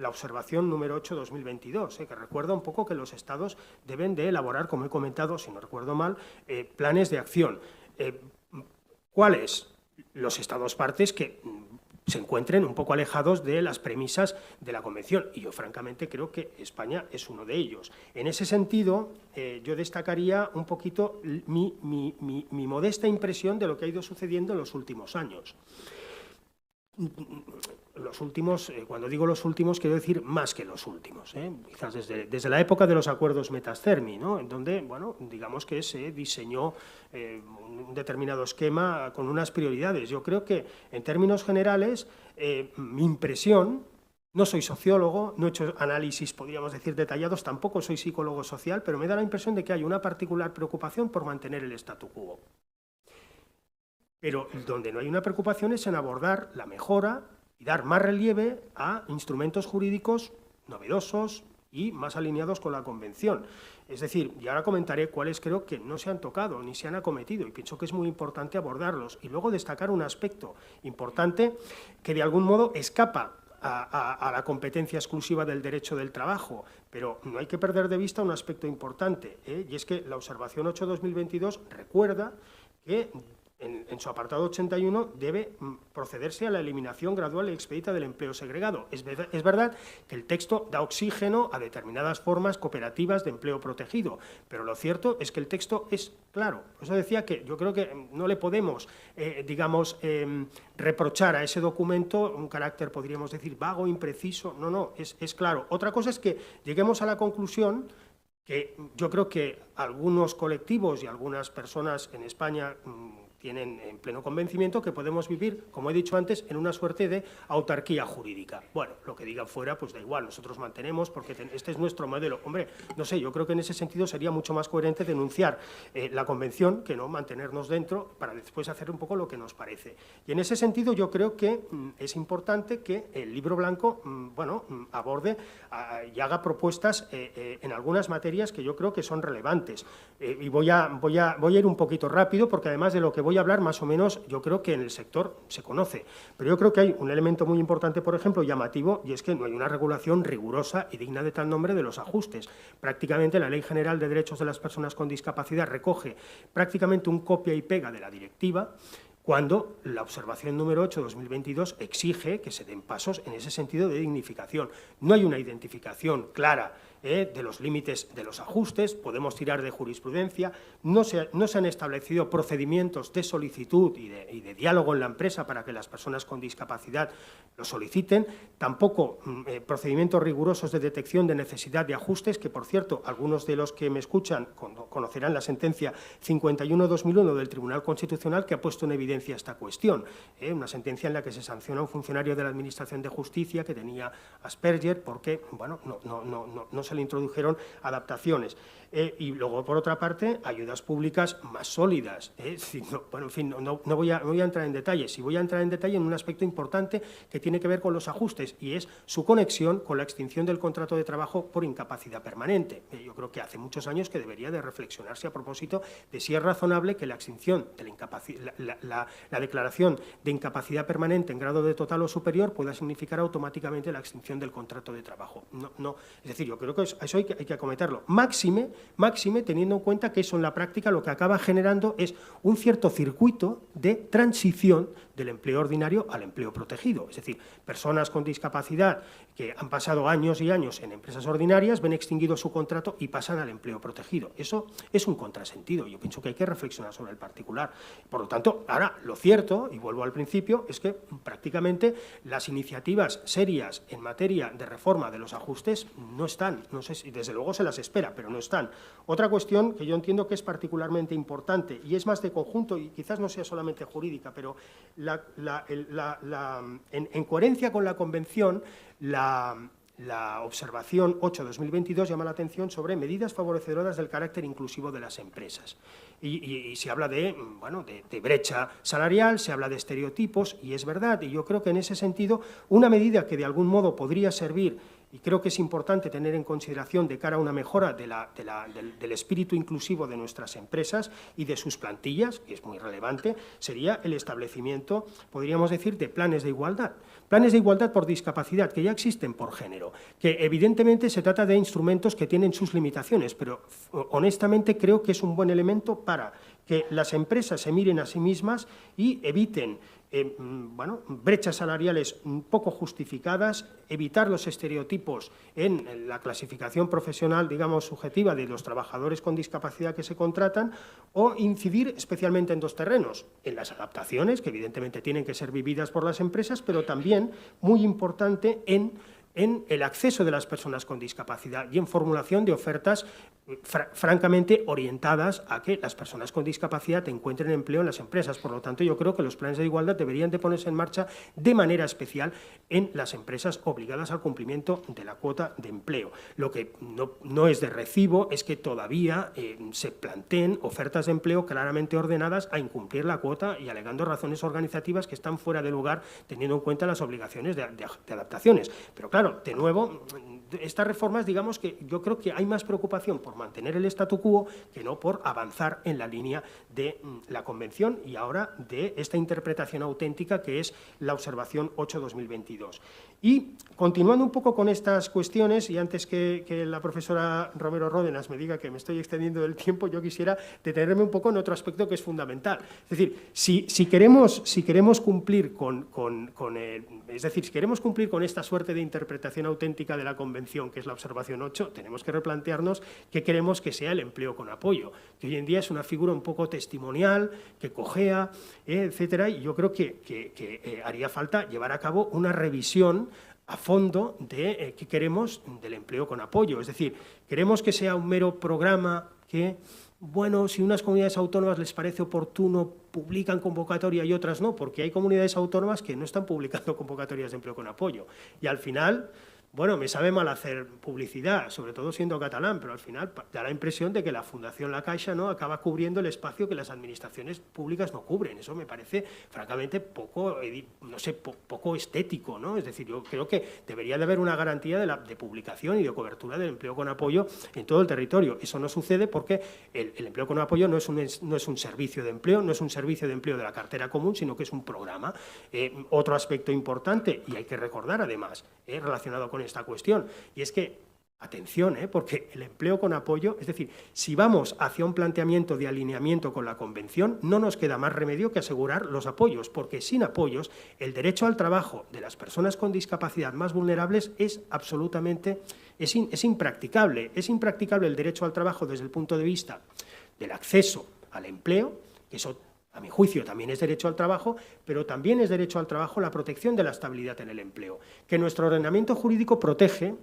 observación número 8/2022, que recuerda un poco que los Estados deben de elaborar, como he comentado, si no recuerdo mal, planes de acción. ¿Cuáles? Los Estados partes que se encuentren un poco alejados de las premisas de la Convención, y yo francamente creo que España es uno de ellos. En ese sentido, yo destacaría un poquito mi modesta impresión de lo que ha ido sucediendo en los últimos años. Los últimos, cuando digo los últimos, quiero decir más que los últimos, quizás desde la época de los acuerdos Metas-Cermi, ¿no? En donde, bueno, digamos que se diseñó un determinado esquema con unas prioridades. Yo creo que, en términos generales, mi impresión, no soy sociólogo, no he hecho análisis, podríamos decir, detallados, tampoco soy psicólogo social, pero me da la impresión de que hay una particular preocupación por mantener el statu quo. Pero donde no hay una preocupación es en abordar la mejora y dar más relieve a instrumentos jurídicos novedosos y más alineados con la Convención. Es decir, y ahora comentaré cuáles creo que no se han tocado ni se han acometido, y pienso que es muy importante abordarlos. Y luego destacar un aspecto importante que de algún modo escapa a la competencia exclusiva del derecho del trabajo, pero no hay que perder de vista un aspecto importante, y es que la observación 8/2022 recuerda que en su apartado 81, debe procederse a la eliminación gradual y expedita del empleo segregado. Es verdad que el texto da oxígeno a determinadas formas cooperativas de empleo protegido, pero lo cierto es que el texto es claro. Por eso decía que yo creo que no le podemos, reprochar a ese documento un carácter, podríamos decir, vago, impreciso. No, es claro. Otra cosa es que lleguemos a la conclusión que yo creo que algunos colectivos y algunas personas en España tienen en pleno convencimiento que podemos vivir, como he dicho antes, en una suerte de autarquía jurídica. Bueno, lo que digan fuera, pues da igual, nosotros mantenemos porque este es nuestro modelo. Hombre, no sé, yo creo que en ese sentido sería mucho más coherente denunciar la Convención que no mantenernos dentro para después hacer un poco lo que nos parece. Y en ese sentido yo creo que es importante que el libro blanco, aborde y haga propuestas en algunas materias que yo creo que son relevantes. Y voy a ir un poquito rápido porque además de lo que voy a hablar, más o menos, yo creo que en el sector se conoce. Pero yo creo que hay un elemento muy importante, por ejemplo, llamativo, y es que no hay una regulación rigurosa y digna de tal nombre de los ajustes. Prácticamente la Ley General de Derechos de las Personas con Discapacidad recoge prácticamente un copia y pega de la directiva, cuando la observación número 8/2022 exige que se den pasos en ese sentido de dignificación. No hay una identificación clara de los límites de los ajustes, podemos tirar de jurisprudencia, no se han establecido procedimientos de solicitud y de diálogo en la empresa para que las personas con discapacidad lo soliciten, tampoco procedimientos rigurosos de detección de necesidad de ajustes, que por cierto, algunos de los que me escuchan conocerán la sentencia 51/2001 del Tribunal Constitucional que ha puesto en evidencia esta cuestión, una sentencia en la que se sanciona a un funcionario de la Administración de Justicia que tenía Asperger porque, bueno, no se le introdujeron adaptaciones. Y luego, por otra parte, ayudas públicas más sólidas. No voy a entrar en detalles. Sí voy a entrar en detalle en un aspecto importante que tiene que ver con los ajustes y es su conexión con la extinción del contrato de trabajo por incapacidad permanente. Yo creo que hace muchos años que debería de reflexionarse a propósito de si es razonable que la extinción de la incapacidad, la declaración de incapacidad permanente en grado de total o superior pueda significar automáticamente la extinción del contrato de trabajo. No. Es decir, yo creo que eso hay que acometerlo. Máxime teniendo en cuenta que eso en la práctica lo que acaba generando es un cierto circuito de transición del empleo ordinario al empleo protegido. Es decir, personas con discapacidad que han pasado años y años en empresas ordinarias ven extinguido su contrato y pasan al empleo protegido. Eso es un contrasentido. Yo pienso que hay que reflexionar sobre el particular. Por lo tanto, ahora, lo cierto, y vuelvo al principio, es que prácticamente las iniciativas serias en materia de reforma de los ajustes no están. No sé si desde luego se las espera, pero no están. Otra cuestión que yo entiendo que es particularmente importante y es más de conjunto y quizás no sea solamente jurídica, pero en coherencia con la Convención, la observación 8/2022 llama la atención sobre medidas favorecedoras del carácter inclusivo de las empresas. Y se habla de brecha salarial, se habla de estereotipos, y es verdad, y yo creo que en ese sentido una medida que de algún modo podría servir, y creo que es importante tener en consideración de cara a una mejora del espíritu inclusivo de nuestras empresas y de sus plantillas, que es muy relevante, sería el establecimiento, podríamos decir, de planes de igualdad. Planes de igualdad por discapacidad, que ya existen por género, que evidentemente se trata de instrumentos que tienen sus limitaciones, pero honestamente creo que es un buen elemento para que las empresas se miren a sí mismas y eviten brechas salariales poco justificadas, evitar los estereotipos en la clasificación profesional, digamos, subjetiva de los trabajadores con discapacidad que se contratan, o incidir especialmente en dos terrenos, en las adaptaciones, que evidentemente tienen que ser vividas por las empresas, pero también, muy importante, en el acceso de las personas con discapacidad y en formulación de ofertas francamente orientadas a que las personas con discapacidad encuentren empleo en las empresas. Por lo tanto, yo creo que los planes de igualdad deberían de ponerse en marcha de manera especial en las empresas obligadas al cumplimiento de la cuota de empleo. Lo que no es de recibo es que todavía se planteen ofertas de empleo claramente ordenadas a incumplir la cuota y alegando razones organizativas que están fuera de lugar teniendo en cuenta las obligaciones de adaptaciones. Pero claro, claro, de nuevo, estas reformas, digamos que yo creo que hay más preocupación por mantener el statu quo que no por avanzar en la línea de la Convención y ahora de esta interpretación auténtica que es la observación 8-2022. Y continuando un poco con estas cuestiones, y antes que la profesora Romero Ródenas me diga que me estoy extendiendo del tiempo, yo quisiera detenerme un poco en otro aspecto que es fundamental. Es decir, si queremos cumplir si queremos cumplir con esta suerte de interpretación auténtica de la Convención, que es la observación 8, tenemos que replantearnos qué queremos que sea el empleo con apoyo, que hoy en día es una figura un poco testimonial, que cojea, etcétera, y yo creo que haría falta llevar a cabo una revisión a fondo de qué queremos del empleo con apoyo. Es decir, queremos que sea un mero programa que, bueno, si unas comunidades autónomas les parece oportuno, publican convocatoria y otras no, porque hay comunidades autónomas que no están publicando convocatorias de empleo con apoyo. Y al final, bueno, me sabe mal hacer publicidad, sobre todo siendo catalán, pero al final da la impresión de que la Fundación La Caixa, ¿no?, acaba cubriendo el espacio que las administraciones públicas no cubren. Eso me parece, francamente, poco estético, ¿no? Es decir, yo creo que debería de haber una garantía de publicación y de cobertura del empleo con apoyo en todo el territorio. Eso no sucede porque el empleo con apoyo no es un servicio de empleo, no es un servicio de empleo de la cartera común, sino que es un programa. Otro aspecto importante, y hay que recordar además, relacionado con esta cuestión, y es que, atención, porque el empleo con apoyo, es decir, si vamos hacia un planteamiento de alineamiento con la Convención, no nos queda más remedio que asegurar los apoyos, porque sin apoyos el derecho al trabajo de las personas con discapacidad más vulnerables es absolutamente, es impracticable. Es impracticable el derecho al trabajo desde el punto de vista del acceso al empleo, que eso, a mi juicio, también es derecho al trabajo, pero también es derecho al trabajo la protección de la estabilidad en el empleo, que nuestro ordenamiento jurídico protege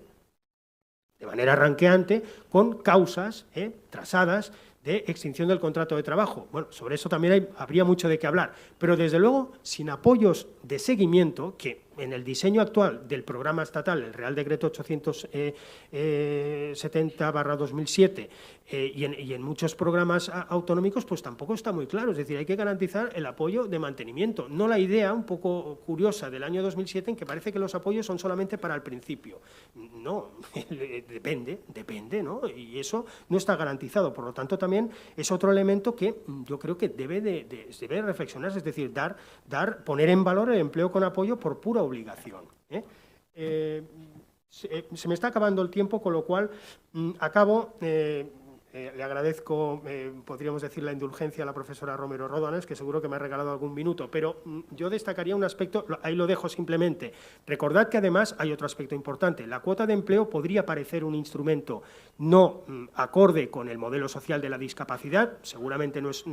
de manera ranqueante con causas trazadas de extinción del contrato de trabajo. Bueno, sobre eso también habría mucho de qué hablar, pero desde luego sin apoyos de seguimiento, que en el diseño actual del programa estatal, el Real Decreto 870/2007 y en muchos programas autonómicos, pues tampoco está muy claro. Es decir, hay que garantizar el apoyo de mantenimiento, no la idea un poco curiosa del año 2007 en que parece que los apoyos son solamente para el principio. No, depende, ¿no? Y eso no está garantizado. Por lo tanto, también es otro elemento que yo creo que debe reflexionarse, es decir, poner en valor el empleo con apoyo por pura obligación. Se me está acabando el tiempo, con lo cual acabo. Le agradezco, podríamos decir, la indulgencia a la profesora Romero Ródenas, que seguro que me ha regalado algún minuto, pero yo destacaría un aspecto, ahí lo dejo simplemente. Recordad que además hay otro aspecto importante. La cuota de empleo podría parecer un instrumento no acorde con el modelo social de la discapacidad, seguramente no es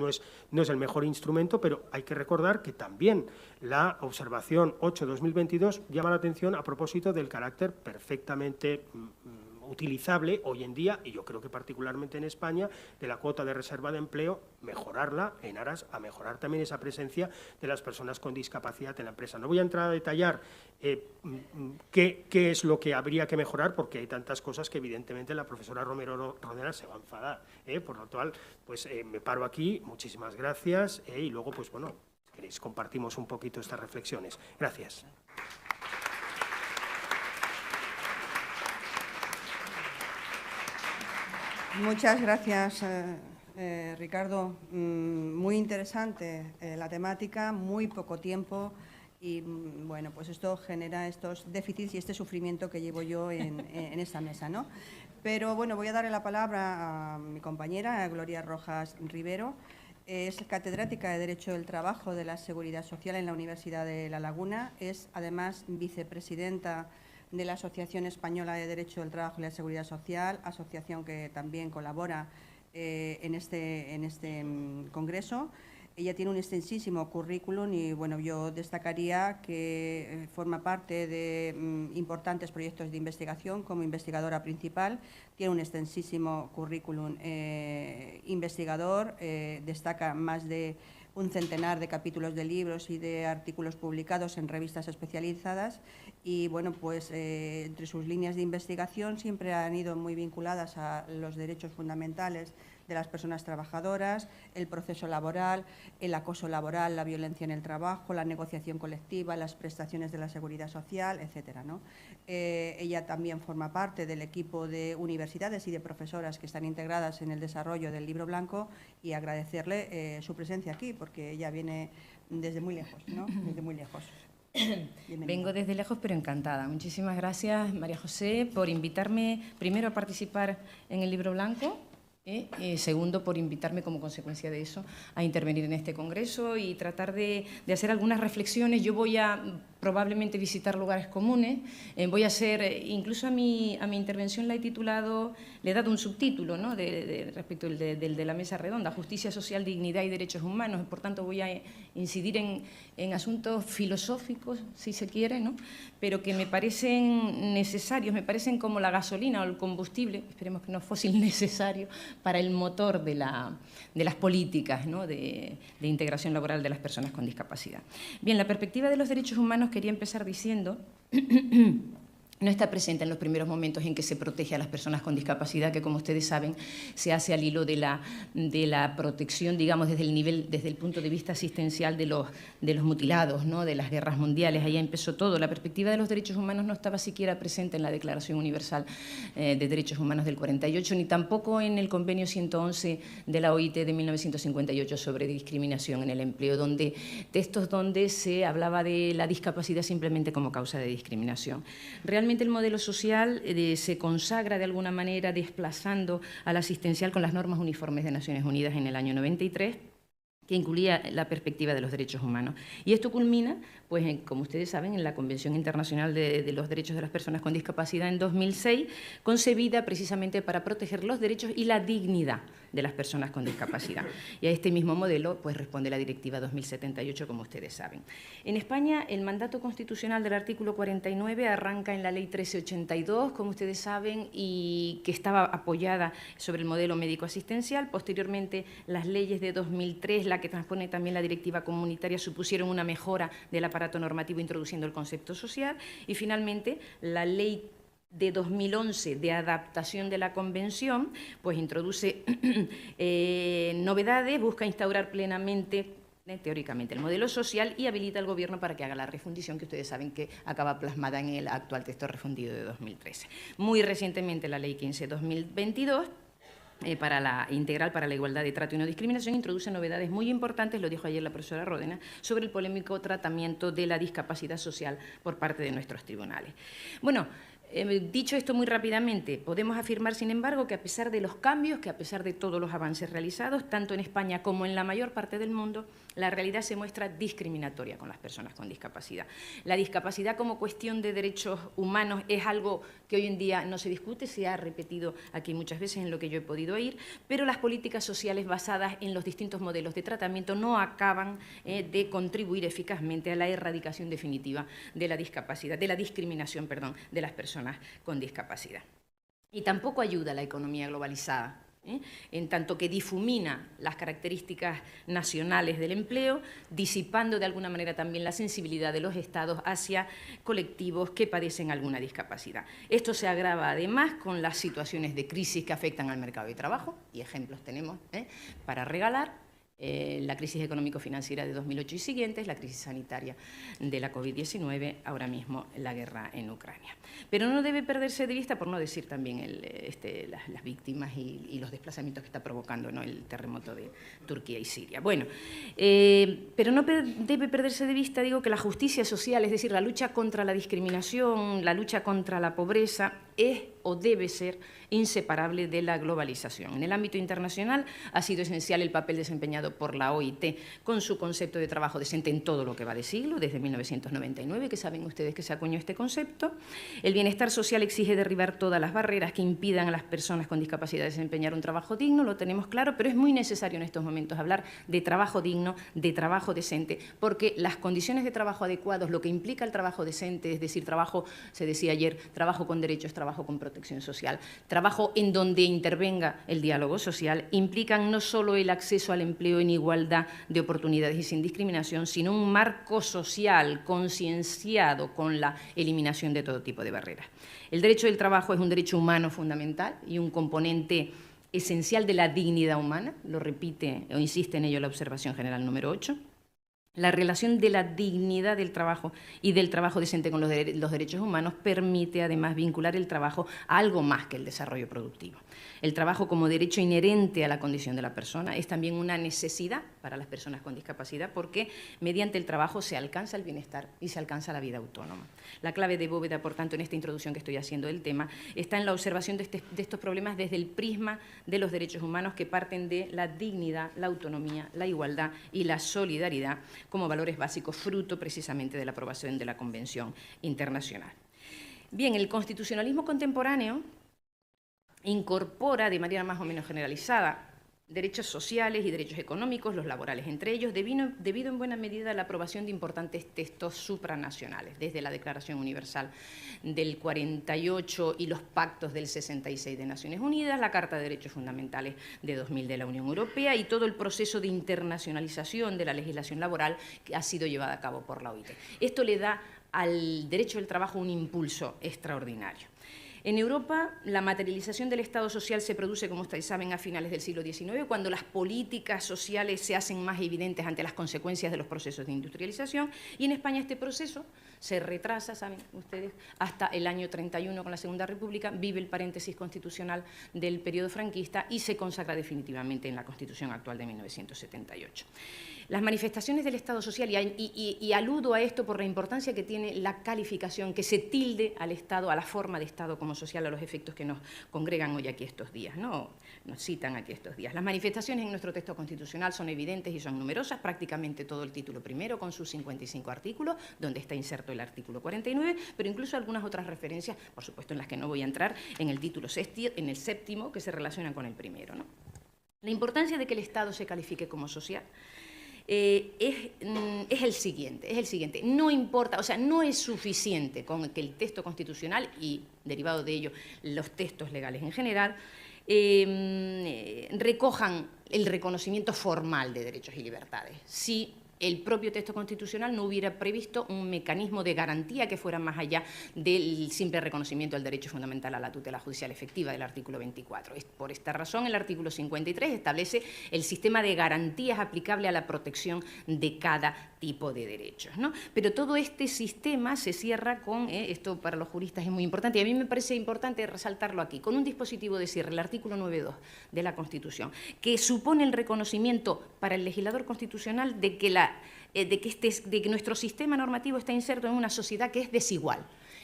el mejor instrumento, pero hay que recordar que también la observación 8-2022 llama la atención a propósito del carácter perfectamente utilizable hoy en día, y yo creo que particularmente en España, de la cuota de reserva de empleo, mejorarla en aras a mejorar también esa presencia de las personas con discapacidad en la empresa. No voy a entrar a detallar qué es lo que habría que mejorar, porque hay tantas cosas que evidentemente la profesora Romero Ródenas se va a enfadar. Por lo cual, pues me paro aquí, muchísimas gracias, y luego, pues bueno, si queréis, compartimos un poquito estas reflexiones. Gracias. Muchas gracias, Ricardo. Muy interesante la temática, muy poco tiempo y, bueno, pues esto genera estos déficits y este sufrimiento que llevo yo en esta mesa, ¿no? Pero, bueno, voy a darle la palabra a mi compañera, a Gloria Rojas Rivero. Es catedrática de Derecho del Trabajo de la Seguridad Social en la Universidad de La Laguna. Es, además, vicepresidenta de la Asociación Española de Derecho del Trabajo y la Seguridad Social, asociación que también colabora en este congreso. Ella tiene un extensísimo currículum y, bueno, yo destacaría que forma parte de importantes proyectos de investigación como investigadora principal. Tiene un extensísimo currículum investigador, destaca más de un centenar de capítulos de libros y de artículos publicados en revistas especializadas y, bueno, pues entre sus líneas de investigación siempre han ido muy vinculadas a los derechos fundamentales de las personas trabajadoras, el proceso laboral, el acoso laboral, la violencia en el trabajo, la negociación colectiva, las prestaciones de la seguridad social, etcétera, ¿no? Ella también forma parte del equipo de universidades y de profesoras que están integradas en el desarrollo del Libro Blanco, y agradecerle su presencia aquí, porque ella viene desde muy lejos, ¿no? Desde muy lejos. Vengo desde lejos, pero encantada. Muchísimas gracias, María José, por invitarme, primero, a participar en el Libro Blanco, segundo, por invitarme, como consecuencia de eso, a intervenir en este congreso y tratar de hacer algunas reflexiones. Yo voy a probablemente visitar lugares comunes, voy a hacer, incluso a mi intervención la he titulado, le he dado un subtítulo, ¿no?, respecto al de la mesa redonda, Justicia Social, Dignidad y Derechos Humanos. Por tanto, voy a incidir en asuntos filosóficos, si se quiere, ¿no?, pero que me parecen necesarios, me parecen como la gasolina o el combustible, esperemos que no fósil, necesario para el motor de las políticas, ¿no?, de integración laboral de las personas con discapacidad. Bien, la perspectiva de los derechos humanos, quería empezar diciendo, no está presente en los primeros momentos en que se protege a las personas con discapacidad, que, como ustedes saben, se hace al hilo de la protección, digamos, desde el punto de vista asistencial de los mutilados, ¿no?, de las guerras mundiales. Ahí empezó todo. La perspectiva de los derechos humanos no estaba siquiera presente en la Declaración Universal de Derechos Humanos del 48, ni tampoco en el Convenio 111 de la OIT de 1958 sobre discriminación en el empleo, textos donde se hablaba de la discapacidad simplemente como causa de discriminación. Realmente el modelo social se consagra de alguna manera desplazando al asistencial con las normas uniformes de Naciones Unidas en el año 93, que incluía la perspectiva de los derechos humanos. Y esto culmina, pues, como ustedes saben, en la Convención Internacional de los Derechos de las Personas con Discapacidad en 2006, concebida precisamente para proteger los derechos y la dignidad de las personas con discapacidad. Y a este mismo modelo, pues, responde la Directiva 2078, como ustedes saben. En España, el mandato constitucional del artículo 49 arranca en la Ley 1382, como ustedes saben, y que estaba apoyada sobre el modelo médico-asistencial. Posteriormente, las leyes de 2003, la que transpone también la directiva comunitaria, supusieron una mejora del aparato normativo introduciendo el concepto social, y finalmente la ley de 2011 de adaptación de la Convención, pues introduce novedades, busca instaurar plenamente, teóricamente, el modelo social y habilita al Gobierno para que haga la refundición que ustedes saben que acaba plasmada en el actual texto refundido de 2013. Muy recientemente la Ley 15/2022, integral para la igualdad de trato y no discriminación, introduce novedades muy importantes, lo dijo ayer la profesora Ródena, sobre el polémico tratamiento de la discapacidad social por parte de nuestros tribunales. Bueno, dicho esto muy rápidamente, podemos afirmar, sin embargo, que a pesar de los cambios, que a pesar de todos los avances realizados, tanto en España como en la mayor parte del mundo, la realidad se muestra discriminatoria con las personas con discapacidad. La discapacidad como cuestión de derechos humanos es algo que hoy en día no se discute, se ha repetido aquí muchas veces en lo que yo he podido oír, pero las políticas sociales basadas en los distintos modelos de tratamiento no acaban de contribuir eficazmente a la erradicación definitiva de la discapacidad, de la discriminación, perdón, de las personas con discapacidad. Y tampoco ayuda a la economía globalizada, en tanto que difumina las características nacionales del empleo, disipando de alguna manera también la sensibilidad de los Estados hacia colectivos que padecen alguna discapacidad. Esto se agrava además con las situaciones de crisis que afectan al mercado de trabajo, y ejemplos tenemos para regalar. La crisis económico-financiera de 2008 y siguientes, la crisis sanitaria de la COVID-19, ahora mismo la guerra en Ucrania. Pero no debe perderse de vista, por no decir también las víctimas y los desplazamientos que está provocando, ¿no?, el terremoto de Turquía y Siria. Bueno, pero no debe perderse de vista, digo, que la justicia social, es decir, la lucha contra la discriminación, la lucha contra la pobreza, es o debe ser inseparable de la globalización. En el ámbito internacional ha sido esencial el papel desempeñado por la OIT con su concepto de trabajo decente en todo lo que va de siglo, desde 1999, que saben ustedes que se acuñó este concepto. El bienestar social exige derribar todas las barreras que impidan a las personas con discapacidad desempeñar un trabajo digno, lo tenemos claro, pero es muy necesario en estos momentos hablar de trabajo digno, de trabajo decente, porque las condiciones de trabajo adecuadas, lo que implica el trabajo decente, es decir, trabajo, se decía ayer, trabajo con derechos, trabajo con protección social, trabajo en donde intervenga el diálogo social, implican no solo el acceso al empleo en igualdad de oportunidades y sin discriminación, sino un marco social concienciado con la eliminación de todo tipo de barreras. El derecho del trabajo es un derecho humano fundamental y un componente esencial de la dignidad humana, lo repite o insiste en ello la observación general número 8. La relación de la dignidad del trabajo y del trabajo decente con los derechos humanos permite además vincular el trabajo a algo más que el desarrollo productivo. El trabajo como derecho inherente a la condición de la persona es también una necesidad para las personas con discapacidad porque mediante el trabajo se alcanza el bienestar y se alcanza la vida autónoma. La clave de bóveda, por tanto, en esta introducción que estoy haciendo del tema, está en la observación de estos problemas desde el prisma de los derechos humanos que parten de la dignidad, la autonomía, la igualdad y la solidaridad como valores básicos fruto precisamente de la aprobación de la Convención Internacional. Bien, el constitucionalismo contemporáneo incorpora de manera más o menos generalizada derechos sociales y derechos económicos, los laborales entre ellos, debido en buena medida a la aprobación de importantes textos supranacionales, desde la Declaración Universal del 48 y los pactos del 66 de Naciones Unidas, la Carta de Derechos Fundamentales de 2000 de la Unión Europea y todo el proceso de internacionalización de la legislación laboral que ha sido llevada a cabo por la OIT. Esto le da al derecho del trabajo un impulso extraordinario. En Europa, la materialización del Estado social se produce, como ustedes saben, a finales del siglo XIX, cuando las políticas sociales se hacen más evidentes ante las consecuencias de los procesos de industrialización, y en España este proceso se retrasa, saben ustedes, hasta el año 31 con la Segunda República, vive el paréntesis constitucional del periodo franquista y se consagra definitivamente en la Constitución actual de 1978. Las manifestaciones del Estado social, y aludo a esto por la importancia que tiene la calificación, que se tilde al Estado, a la forma de Estado como social, a los efectos que nos congregan hoy aquí estos días, ¿no? Nos citan aquí estos días. Las manifestaciones en nuestro texto constitucional son evidentes y son numerosas, prácticamente todo el título primero con sus 55 artículos, donde está inserto el artículo 49, pero incluso algunas otras referencias, por supuesto en las que no voy a entrar, en el título en el séptimo, que se relacionan con el primero, ¿no? La importancia de que el Estado se califique como social es el siguiente. No importa, o sea, no es suficiente con que el texto constitucional y, derivado de ello, los textos legales en general, recojan el reconocimiento formal de derechos y libertades. Si el propio texto constitucional no hubiera previsto un mecanismo de garantía que fuera más allá del simple reconocimiento del derecho fundamental a la tutela judicial efectiva del artículo 24. Por esta razón, el artículo 53 establece el sistema de garantías aplicable a la protección de cada tipo de derechos, ¿no? Pero todo este sistema se cierra con, esto para los juristas es muy importante, y a mí me parece importante resaltarlo aquí, con un dispositivo de cierre, el artículo 9.2 de la Constitución, que supone el reconocimiento para el legislador constitucional de que nuestro sistema normativo está inserto en una sociedad que es desigual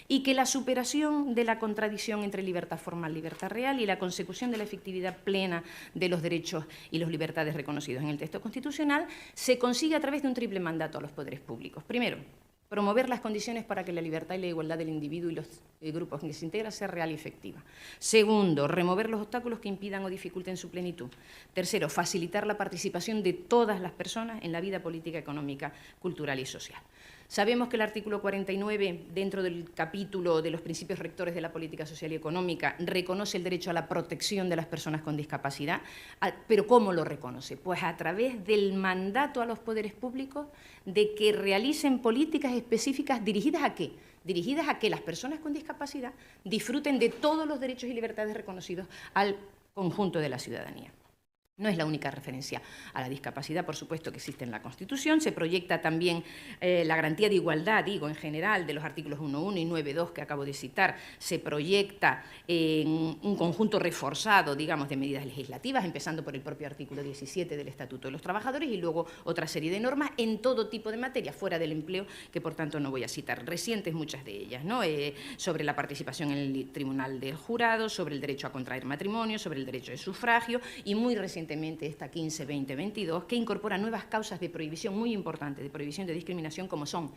y que la superación de la contradicción entre libertad formal y libertad real y la consecución de la efectividad plena de los derechos y las libertades reconocidos en el texto constitucional se consigue a través de un triple mandato a los poderes públicos. Primero, promover las condiciones para que la libertad y la igualdad del individuo y los grupos en que se integra sea real y efectiva. Segundo, remover los obstáculos que impidan o dificulten su plenitud. Tercero, facilitar la participación de todas las personas en la vida política, económica, cultural y social. Sabemos que el artículo 49, dentro del capítulo de los principios rectores de la política social y económica, reconoce el derecho a la protección de las personas con discapacidad, pero ¿cómo lo reconoce? Pues a través del mandato a los poderes públicos de que realicen políticas específicas dirigidas ¿a qué? Dirigidas a que las personas con discapacidad disfruten de todos los derechos y libertades reconocidos al conjunto de la ciudadanía. No es la única referencia a la discapacidad, por supuesto, que existe en la Constitución. Se proyecta también la garantía de igualdad, digo, en general, de los artículos 1.1 y 9.2 que acabo de citar. Se proyecta en un conjunto reforzado, digamos, de medidas legislativas, empezando por el propio artículo 17 del Estatuto de los Trabajadores y luego otra serie de normas en todo tipo de materias, fuera del empleo, que por tanto no voy a citar. Recientes muchas de ellas, ¿no? Sobre la participación en el Tribunal del Jurado, sobre el derecho a contraer matrimonio, sobre el derecho de sufragio y muy recientemente esta 15-20-22, que incorpora nuevas causas de prohibición muy importantes, de prohibición de discriminación, como son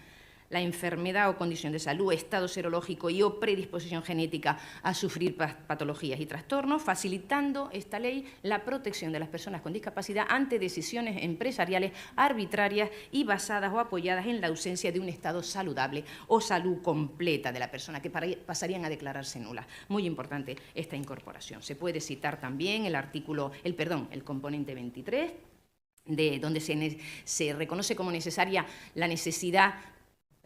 la enfermedad o condición de salud, estado serológico y o predisposición genética a sufrir patologías y trastornos, facilitando esta ley la protección de las personas con discapacidad ante decisiones empresariales arbitrarias y basadas o apoyadas en la ausencia de un estado saludable o salud completa de la persona, que pasarían a declararse nulas. Muy importante esta incorporación. Se puede citar también el componente 23, donde se reconoce como necesaria la necesidad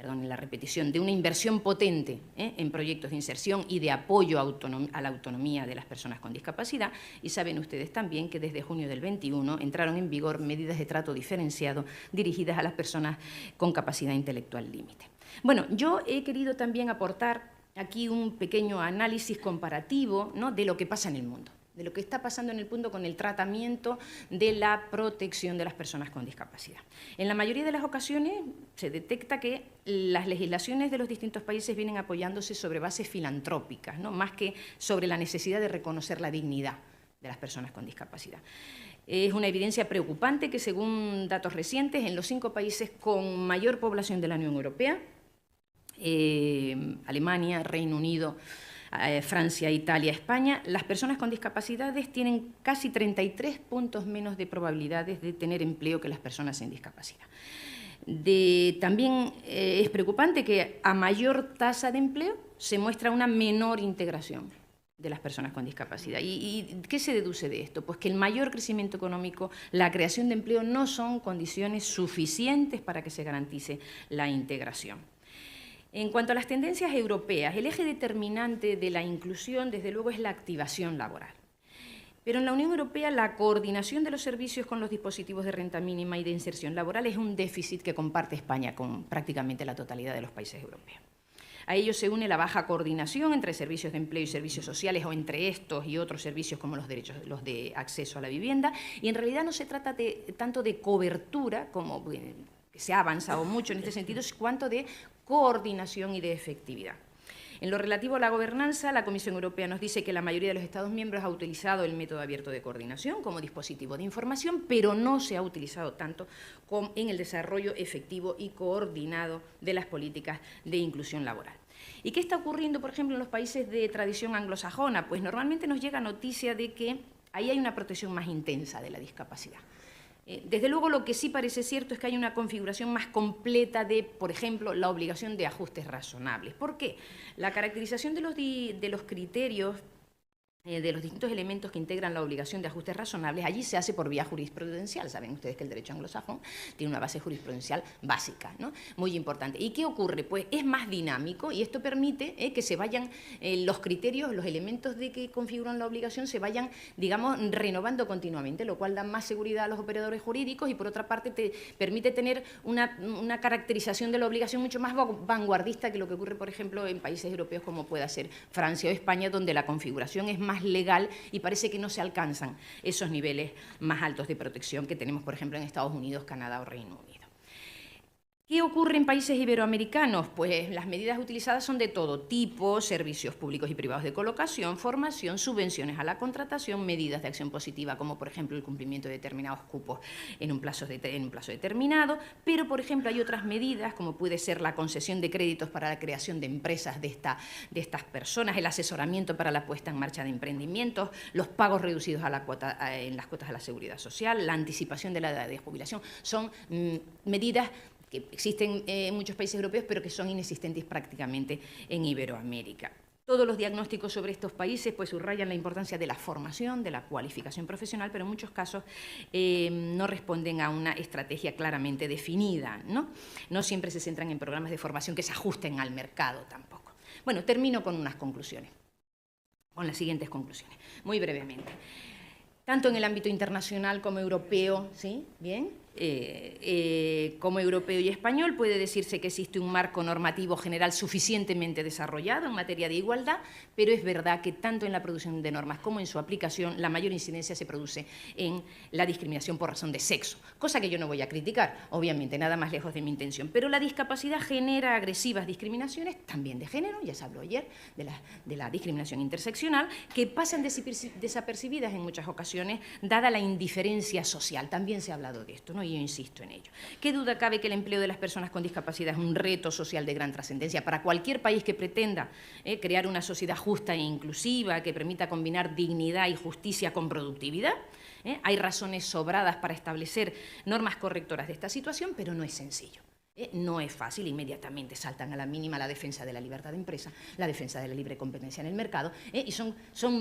perdón, en la repetición, de una inversión potente en proyectos de inserción y de apoyo a la autonomía de las personas con discapacidad. Y saben ustedes también que desde junio del 21 entraron en vigor medidas de trato diferenciado dirigidas a las personas con capacidad intelectual límite. Bueno, yo he querido también aportar aquí un pequeño análisis comparativo, ¿no?, de lo que pasa en el mundo, de lo que está pasando en el mundo con el tratamiento de la protección de las personas con discapacidad. En la mayoría de las ocasiones se detecta que las legislaciones de los distintos países vienen apoyándose sobre bases filantrópicas, ¿no?, más que sobre la necesidad de reconocer la dignidad de las personas con discapacidad. Es una evidencia preocupante que, según datos recientes, en los 5 países con mayor población de la Unión Europea, Alemania, Reino Unido, Francia, Italia, España, las personas con discapacidades tienen casi 33 puntos menos de probabilidades de tener empleo que las personas sin discapacidad. También es preocupante que a mayor tasa de empleo se muestra una menor integración de las personas con discapacidad. ¿Y qué se deduce de esto? Pues que el mayor crecimiento económico, la creación de empleo no son condiciones suficientes para que se garantice la integración. En cuanto a las tendencias europeas, el eje determinante de la inclusión, desde luego, es la activación laboral. Pero en la Unión Europea la coordinación de los servicios con los dispositivos de renta mínima y de inserción laboral es un déficit que comparte España con prácticamente la totalidad de los países europeos. A ello se une la baja coordinación entre servicios de empleo y servicios sociales, o entre estos y otros servicios como los de acceso a la vivienda, y en realidad no se trata tanto de cobertura, como que se ha avanzado mucho en este sentido, cuanto de coordinación y de efectividad. En lo relativo a la gobernanza, la Comisión Europea nos dice que la mayoría de los Estados miembros ha utilizado el método abierto de coordinación como dispositivo de información, pero no se ha utilizado tanto en el desarrollo efectivo y coordinado de las políticas de inclusión laboral. ¿Y qué está ocurriendo, por ejemplo, en los países de tradición anglosajona? Pues normalmente nos llega noticia de que ahí hay una protección más intensa de la discapacidad. Desde luego, lo que sí parece cierto es que hay una configuración más completa de, por ejemplo, la obligación de ajustes razonables. ¿Por qué? La caracterización de los criterios, de los distintos elementos que integran la obligación de ajustes razonables, allí se hace por vía jurisprudencial. Saben ustedes que el derecho anglosajón tiene una base jurisprudencial básica, ¿no?, muy importante. ¿Y qué ocurre? Pues es más dinámico, y esto permite que se vayan los criterios, los elementos que configuran la obligación se vayan, digamos, renovando continuamente, lo cual da más seguridad a los operadores jurídicos y, por otra parte, te permite tener una caracterización de la obligación mucho más vanguardista que lo que ocurre, por ejemplo, en países europeos como pueda ser Francia o España, donde la configuración es más legal y parece que no se alcanzan esos niveles más altos de protección que tenemos, por ejemplo, en Estados Unidos, Canadá o Reino Unido. ¿Qué ocurre en países iberoamericanos? Pues las medidas utilizadas son de todo tipo: servicios públicos y privados de colocación, formación, subvenciones a la contratación, medidas de acción positiva, como por ejemplo el cumplimiento de determinados cupos en un plazo determinado, pero por ejemplo hay otras medidas, como puede ser la concesión de créditos para la creación de empresas de estas personas, el asesoramiento para la puesta en marcha de emprendimientos, los pagos reducidos en las cuotas a la seguridad social, la anticipación de la edad de jubilación. Son medidas que existen en muchos países europeos, pero que son inexistentes prácticamente en Iberoamérica. Todos los diagnósticos sobre estos países pues subrayan la importancia de la formación, de la cualificación profesional, pero en muchos casos no responden a una estrategia claramente definida, ¿no? No siempre se centran en programas de formación que se ajusten al mercado tampoco. Bueno, termino con unas conclusiones, con las siguientes conclusiones, muy brevemente. Tanto en el ámbito internacional como europeo, ¿sí? Bien. Como europeo y español, puede decirse que existe un marco normativo general suficientemente desarrollado en materia de igualdad, pero es verdad que tanto en la producción de normas como en su aplicación la mayor incidencia se produce en la discriminación por razón de sexo, cosa que yo no voy a criticar, obviamente, nada más lejos de mi intención, pero la discapacidad genera agresivas discriminaciones, también de género, ya se habló ayer de la discriminación interseccional, que pasan desapercibidas en muchas ocasiones, dada la indiferencia social. También se ha hablado de esto, ¿no? Y yo insisto en ello. ¿Qué duda cabe que el empleo de las personas con discapacidad es un reto social de gran trascendencia para cualquier país que pretenda crear una sociedad justa e inclusiva que permita combinar dignidad y justicia con productividad? Hay razones sobradas para establecer normas correctoras de esta situación, pero no es sencillo. No es fácil, inmediatamente saltan a la mínima la defensa de la libertad de empresa, la defensa de la libre competencia en el mercado, y son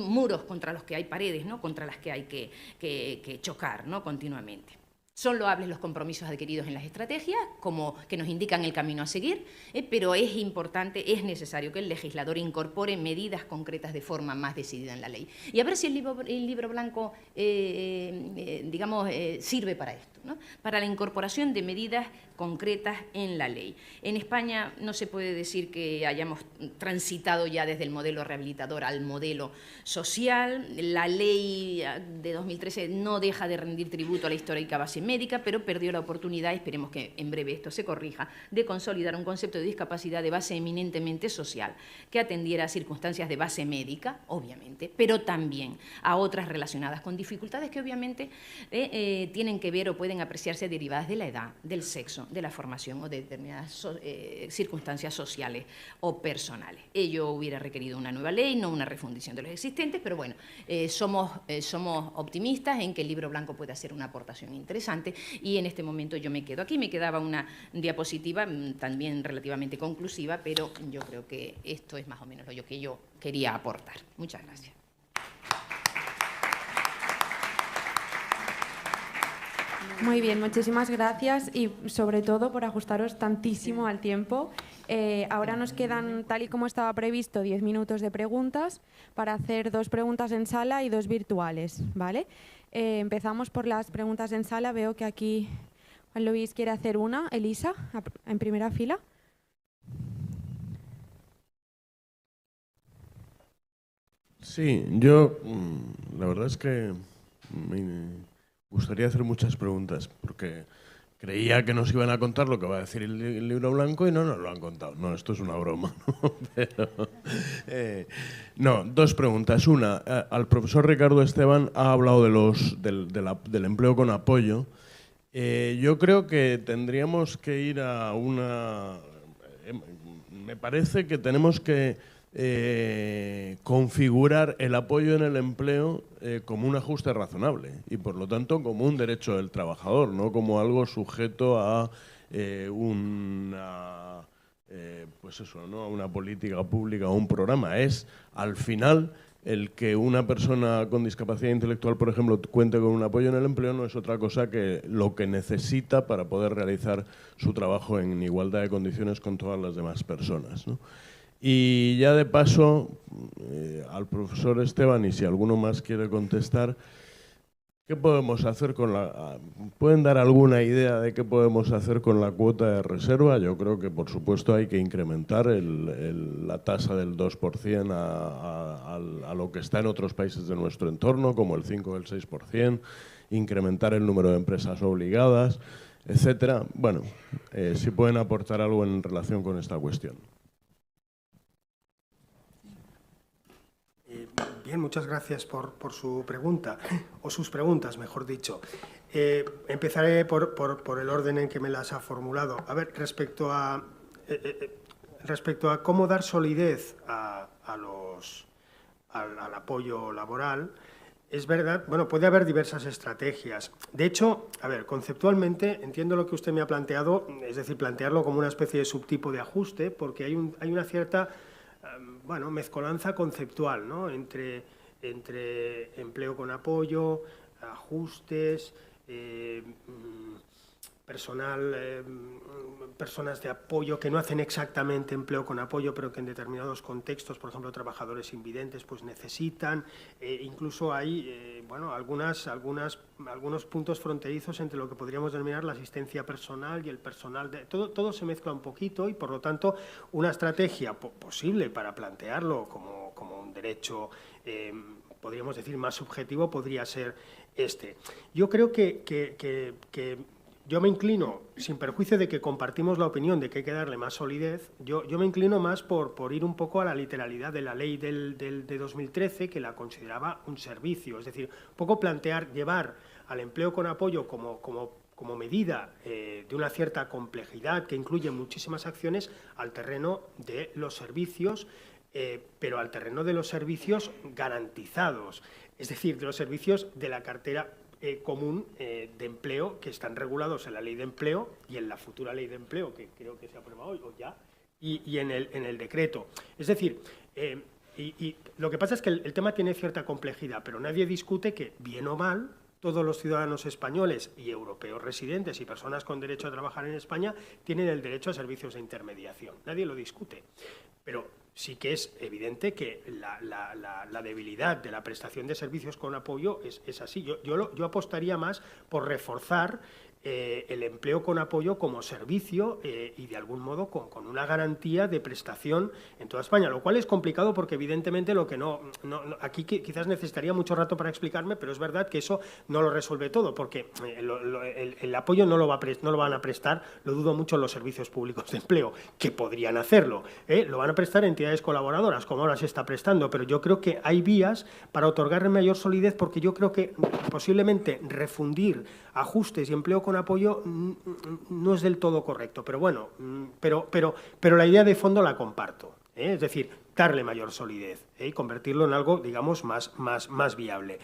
muros contra los que hay paredes, ¿no?, contra las que hay que chocar, ¿no?, continuamente. Son loables los compromisos adquiridos en las estrategias, como que nos indican el camino a seguir, pero es importante, es necesario que el legislador incorpore medidas concretas de forma más decidida en la ley. Y a ver si el libro blanco, digamos, sirve para esto, ¿no? Para la incorporación de medidas concretas en la ley. En España no se puede decir que hayamos transitado ya desde el modelo rehabilitador al modelo social. La ley de 2013 no deja de rendir tributo a la histórica base médica, pero perdió la oportunidad, esperemos que en breve esto se corrija, de consolidar un concepto de discapacidad de base eminentemente social, que atendiera a circunstancias de base médica, obviamente, pero también a otras relacionadas con dificultades que obviamente tienen que ver o pueden apreciarse derivadas de la edad, del sexo, de la formación o de determinadas circunstancias sociales o personales. Ello hubiera requerido una nueva ley, no una refundición de los existentes, pero bueno, somos optimistas en que el libro blanco puede hacer una aportación interesante y en este momento yo me quedo aquí. Me quedaba una diapositiva también relativamente conclusiva, pero yo creo que esto es más o menos lo que yo quería aportar. Muchas gracias. Muy bien, muchísimas gracias y sobre todo por ajustaros tantísimo al tiempo. Ahora nos quedan, tal y como estaba previsto, 10 minutos de preguntas para hacer 2 preguntas en sala y 2 virtuales, ¿vale? Empezamos por las preguntas en sala. Veo que aquí Juan Luis quiere hacer una. Elisa, en primera fila. Sí, yo la verdad es que me gustaría hacer muchas preguntas, porque creía que nos iban a contar lo que va a decir el libro blanco y no nos lo han contado. No, esto es una broma, ¿no? Pero, no, 2 preguntas. Una, al profesor Ricardo Esteban ha hablado del empleo con apoyo. Yo creo que tendríamos que ir a una... me parece que tenemos que configurar el apoyo en el empleo como un ajuste razonable y por lo tanto como un derecho del trabajador, no como algo sujeto a pues eso, ¿no? A una política pública o un programa. Es al final el que una persona con discapacidad intelectual, por ejemplo, cuente con un apoyo en el empleo no es otra cosa que lo que necesita para poder realizar su trabajo en igualdad de condiciones con todas las demás personas, ¿no? Y ya de paso, al profesor Esteban, y si alguno más quiere contestar, ¿qué podemos hacer con ¿pueden dar alguna idea de qué podemos hacer con la cuota de reserva? Yo creo que, por supuesto, hay que incrementar la tasa del 2% a lo que está en otros países de nuestro entorno, como el 5 o el 6%, incrementar el número de empresas obligadas, etcétera. Bueno, si pueden aportar algo en relación con esta cuestión. Bien, muchas gracias por su pregunta, o sus preguntas, mejor dicho. Empezaré por el orden en que me las ha formulado. A ver, respecto a cómo dar solidez al apoyo laboral, es verdad, bueno, puede haber diversas estrategias. De hecho, a ver, conceptualmente entiendo lo que usted me ha planteado, es decir, plantearlo como una especie de subtipo de ajuste, porque hay una cierta... bueno, mezcolanza conceptual, ¿no? Entre empleo con apoyo, ajustes, personas de apoyo que no hacen exactamente empleo con apoyo, pero que en determinados contextos, por ejemplo, trabajadores invidentes, pues necesitan. Incluso hay, bueno, algunos puntos fronterizos entre lo que podríamos denominar la asistencia personal y el personal. Todo se mezcla un poquito y, por lo tanto, una estrategia posible para plantearlo como un derecho, podríamos decir, más subjetivo, podría ser este. Yo creo que yo me inclino, sin perjuicio de que compartimos la opinión de que hay que darle más solidez, yo me inclino más por ir un poco a la literalidad de la ley de 2013, que la consideraba un servicio. Es decir, un poco llevar al empleo con apoyo como medida de una cierta complejidad que incluye muchísimas acciones al terreno de los servicios, pero al terreno de los servicios garantizados, es decir, de los servicios de la cartera común de empleo, que están regulados en la ley de empleo y en la futura ley de empleo, que creo que se aprueba hoy o ya, y en el decreto. Es decir, y lo que pasa es que el tema tiene cierta complejidad, pero nadie discute que, bien o mal, todos los ciudadanos españoles y europeos residentes y personas con derecho a trabajar en España tienen el derecho a servicios de intermediación. Nadie lo discute. Pero sí que es evidente que la debilidad de la prestación de servicios con apoyo es así. Yo apostaría más por reforzar el empleo con apoyo como servicio y de algún modo con una garantía de prestación en toda España, lo cual es complicado porque evidentemente lo que aquí quizás necesitaría mucho rato para explicarme, pero es verdad que eso no lo resuelve todo, porque el apoyo no lo van a prestar, lo dudo mucho, los servicios públicos de empleo, que podrían hacerlo, lo van a prestar entidades colaboradoras, como ahora se está prestando, pero yo creo que hay vías para otorgarle mayor solidez, porque yo creo que posiblemente refundir ajustes y empleo con apoyo no es del todo correcto, pero bueno, pero la idea de fondo la comparto, es decir, darle mayor solidez y convertirlo en algo, digamos, más viable.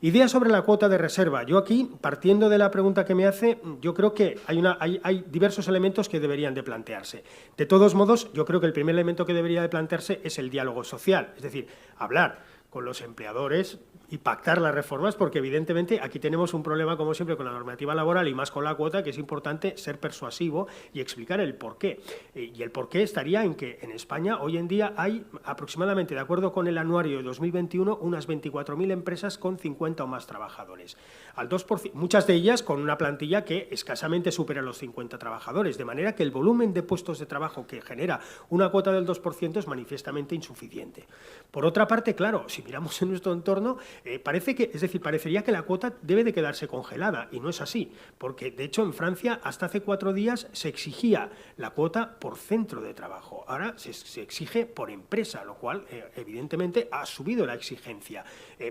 Idea sobre la cuota de reserva. Yo aquí, partiendo de la pregunta que me hace, yo creo que hay diversos elementos que deberían de plantearse. De todos modos, yo creo que el primer elemento que debería de plantearse es el diálogo social, es decir, hablar con los empleadores y pactar las reformas, porque evidentemente aquí tenemos un problema, como siempre, con la normativa laboral y más con la cuota, que es importante ser persuasivo y explicar el porqué. Y el porqué estaría en que en España hoy en día hay aproximadamente, de acuerdo con el anuario de 2021, unas 24.000 empresas con 50 o más trabajadores. Al 2%, muchas de ellas con una plantilla que escasamente supera los 50 trabajadores, de manera que el volumen de puestos de trabajo que genera una cuota del 2% es manifiestamente insuficiente. Por otra parte, claro, si miramos en nuestro entorno, parecería que la cuota debe de quedarse congelada, y no es así, porque de hecho en Francia hasta hace 4 días se exigía la cuota por centro de trabajo, ahora se exige por empresa, lo cual evidentemente ha subido la exigencia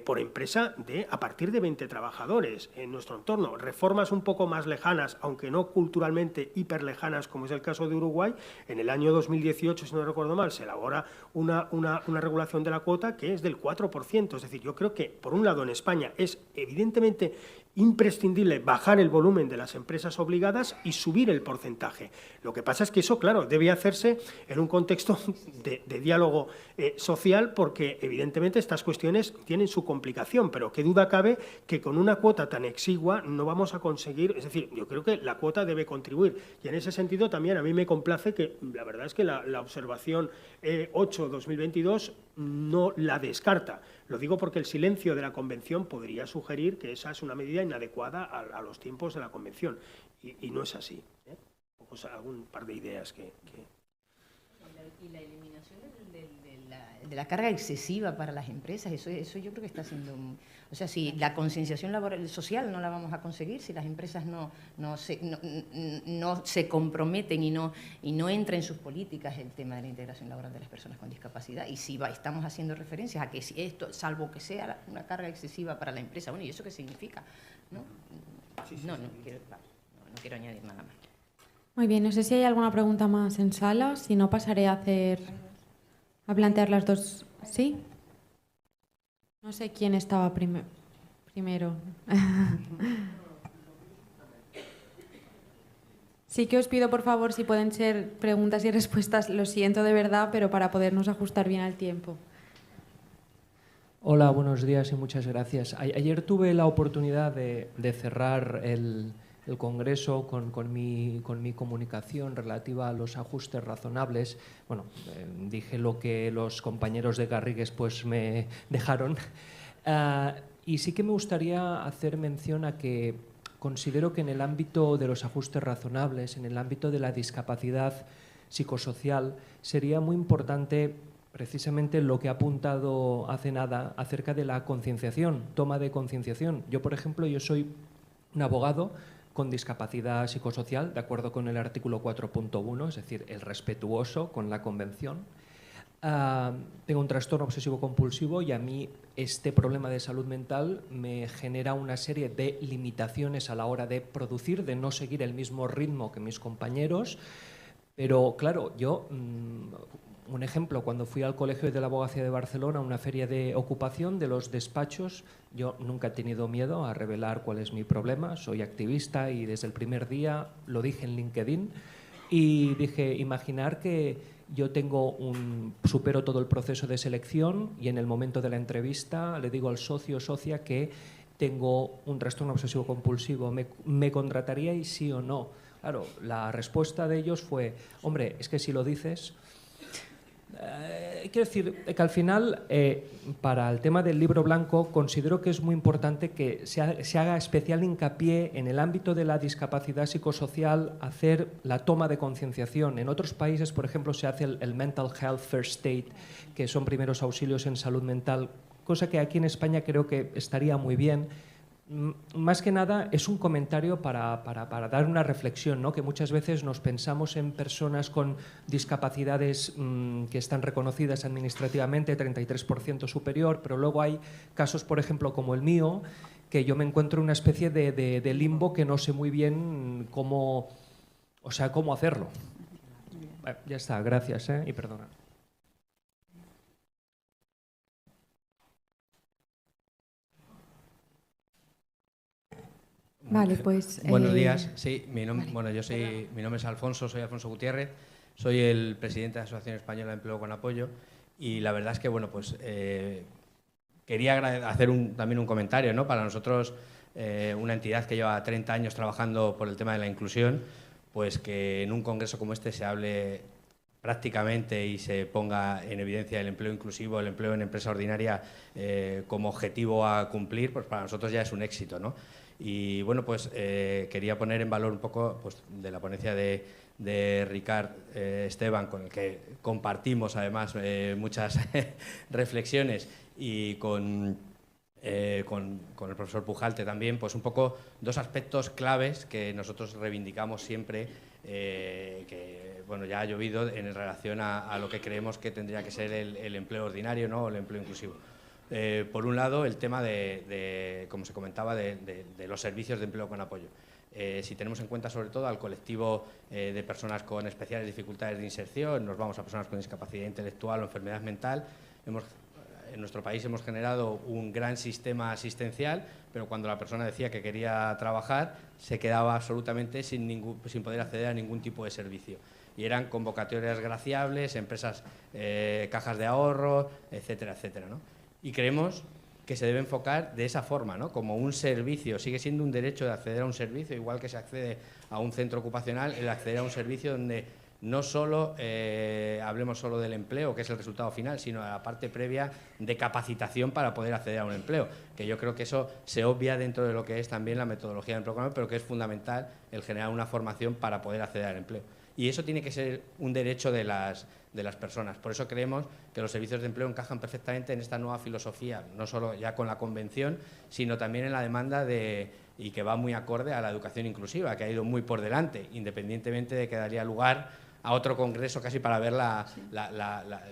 por empresa a partir de 20 trabajadores en nuestro entorno. Reformas un poco más lejanas, aunque no culturalmente hiperlejanas, como es el caso de Uruguay, en el año 2018, si no recuerdo mal, se elabora una regulación de la cuota que es del 4%, es decir, yo creo que por un lado en España es evidentemente imprescindible bajar el volumen de las empresas obligadas y subir el porcentaje. Lo que pasa es que eso, claro, debe hacerse en un contexto de diálogo social, porque evidentemente estas cuestiones tienen su complicación, pero qué duda cabe que con una cuota tan exigua no vamos a conseguir, es decir, yo creo que la cuota debe contribuir, y en ese sentido también a mí me complace que la verdad es que la observación 8-2022 no la descarta. Lo digo porque el silencio de la Convención podría sugerir que esa es una medida inadecuada a los tiempos de la Convención, y no es así. Pues algún par de ideas que... Y la eliminación de la carga excesiva para las empresas, eso yo creo que está siendo... O sea, si la concienciación laboral social no la vamos a conseguir, si las empresas no se comprometen y no entra en sus políticas el tema de la integración laboral de las personas con discapacidad, y si estamos haciendo referencias a que si esto, salvo que sea una carga excesiva para la empresa, bueno, ¿y eso qué significa? No quiero añadir nada más. Muy bien, no sé si hay alguna pregunta más en sala, si no pasaré a plantear las dos. ¿Sí? No sé quién estaba primero. Sí que os pido, por favor, si pueden ser preguntas y respuestas, lo siento de verdad, pero para podernos ajustar bien al tiempo. Hola, buenos días y muchas gracias. Ayer tuve la oportunidad de cerrar el Congreso con mi comunicación relativa a los ajustes razonables. Bueno, dije lo que los compañeros de Garrigues pues me dejaron. Y sí que me gustaría hacer mención a que considero que en el ámbito de los ajustes razonables, en el ámbito de la discapacidad psicosocial, sería muy importante precisamente lo que ha apuntado hace nada acerca de la concienciación, toma de concienciación. Yo, por ejemplo, soy un abogado con discapacidad psicosocial, de acuerdo con el artículo 4.1, es decir, el respetuoso con la Convención. Tengo un trastorno obsesivo-compulsivo y a mí este problema de salud mental me genera una serie de limitaciones a la hora de producir, de no seguir el mismo ritmo que mis compañeros. Pero claro, yo, un ejemplo, cuando fui al Colegio de la Abogacía de Barcelona, una feria de ocupación de los despachos, yo nunca he tenido miedo a revelar cuál es mi problema, soy activista y desde el primer día lo dije en LinkedIn y dije, imaginar que yo supero todo el proceso de selección y en el momento de la entrevista le digo al socio o socia que tengo un trastorno obsesivo compulsivo, ¿me contrataríais sí o no? Claro, la respuesta de ellos fue, hombre, es que si lo dices... quiero decir que al final, para el tema del libro blanco, considero que es muy importante que se haga especial hincapié en el ámbito de la discapacidad psicosocial, hacer la toma de concienciación. En otros países, por ejemplo, se hace el Mental Health First Aid, que son primeros auxilios en salud mental, cosa que aquí en España creo que estaría muy bien. Más que nada es un comentario para dar una reflexión, ¿no? Que muchas veces nos pensamos en personas con discapacidades que están reconocidas administrativamente, 33% superior, pero luego hay casos, por ejemplo, como el mío, que yo me encuentro en una especie de limbo que no sé muy bien cómo hacerlo. Ya está, gracias, y perdona. Vale, pues... Buenos días. Sí, mi nombre es Alfonso, soy Alfonso Gutiérrez, soy el presidente de la Asociación Española de Empleo con Apoyo y la verdad es que, bueno, pues quería hacer también un comentario, ¿no? Para nosotros, una entidad que lleva 30 años trabajando por el tema de la inclusión, pues que en un congreso como este se hable prácticamente y se ponga en evidencia el empleo inclusivo, el empleo en empresa ordinaria como objetivo a cumplir, pues para nosotros ya es un éxito, ¿no? Y bueno, pues quería poner en valor un poco pues, de la ponencia de Ricard Esteban, con el que compartimos además muchas reflexiones, y con el profesor Pujalte también, pues un poco dos aspectos claves que nosotros reivindicamos siempre, que bueno, ya ha llovido en relación a lo que creemos que tendría que ser el empleo ordinario, ¿no? O el empleo inclusivo. Por un lado, el tema como se comentaba, de los servicios de empleo con apoyo. Si tenemos en cuenta sobre todo al colectivo de personas con especiales dificultades de inserción, nos vamos a personas con discapacidad intelectual o enfermedad mental, en nuestro país hemos generado un gran sistema asistencial, pero cuando la persona decía que quería trabajar, se quedaba absolutamente sin poder acceder a ningún tipo de servicio. Y eran convocatorias graciables, empresas, cajas de ahorro, etcétera, etcétera, ¿no? Y creemos que se debe enfocar de esa forma, ¿no? Como un servicio, sigue siendo un derecho de acceder a un servicio, igual que se accede a un centro ocupacional, el acceder a un servicio donde no solo hablemos solo del empleo, que es el resultado final, sino de la parte previa de capacitación para poder acceder a un empleo, que yo creo que eso se obvia dentro de lo que es también la metodología del programa, pero que es fundamental el generar una formación para poder acceder al empleo. Y eso tiene que ser un derecho de las personas. Por eso creemos que los servicios de empleo encajan perfectamente en esta nueva filosofía, no solo ya con la convención, sino también en la demanda y que va muy acorde a la educación inclusiva, que ha ido muy por delante, independientemente de que daría lugar a otro congreso casi para ver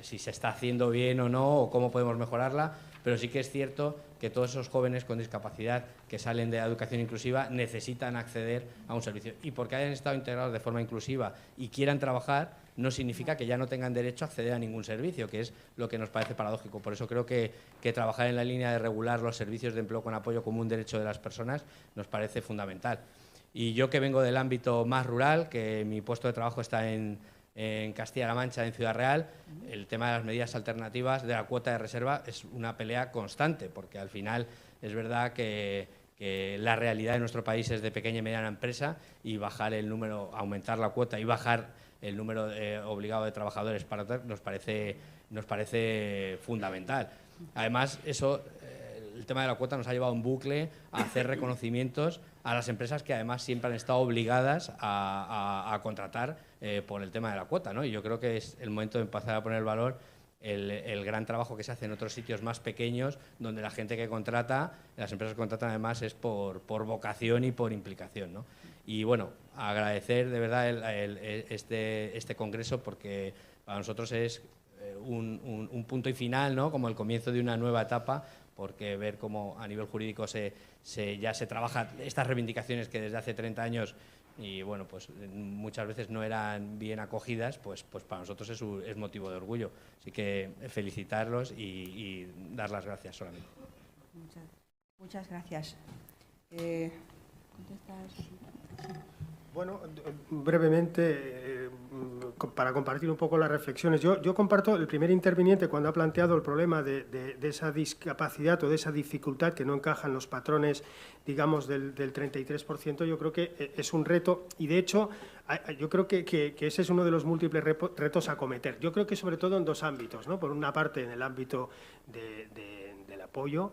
si se está haciendo bien o no, o cómo podemos mejorarla, pero sí que es cierto que todos esos jóvenes con discapacidad que salen de la educación inclusiva necesitan acceder a un servicio. Y porque hayan estado integrados de forma inclusiva y quieran trabajar, no significa que ya no tengan derecho a acceder a ningún servicio, que es lo que nos parece paradójico. Por eso creo que trabajar en la línea de regular los servicios de empleo con apoyo como un derecho de las personas nos parece fundamental. Y yo, que vengo del ámbito más rural, que mi puesto de trabajo está en Castilla-La Mancha, en Ciudad Real, el tema de las medidas alternativas de la cuota de reserva es una pelea constante, porque al final es verdad que la realidad de nuestro país es de pequeña y mediana empresa, y bajar el número, aumentar la cuota y bajar el número obligado de trabajadores nos parece fundamental. Además, el tema de la cuota nos ha llevado en bucle a hacer reconocimientos a las empresas que además siempre han estado obligadas a contratar por el tema de la cuota, ¿no? Y yo creo que es el momento de empezar a poner valor el gran trabajo que se hace en otros sitios más pequeños, donde la gente que contrata, las empresas que contratan además es por vocación y por implicación, ¿no? Y bueno, agradecer de verdad este congreso, porque para nosotros es un punto y final, ¿no? Como el comienzo de una nueva etapa, porque ver cómo a nivel jurídico ya se trabaja estas reivindicaciones que desde hace 30 años y bueno, pues muchas veces no eran bien acogidas, pues para nosotros es motivo de orgullo. Así que felicitarlos y dar las gracias solamente. Muchas gracias. ¿Contestas? Bueno, brevemente, para compartir un poco las reflexiones. Yo comparto el primer interviniente cuando ha planteado el problema de esa discapacidad o de esa dificultad que no encaja en los patrones, digamos, del 33%. Yo creo que es un reto y, de hecho, yo creo que ese es uno de los múltiples retos a acometer. Yo creo que sobre todo en dos ámbitos, ¿no? Por una parte, en el ámbito del apoyo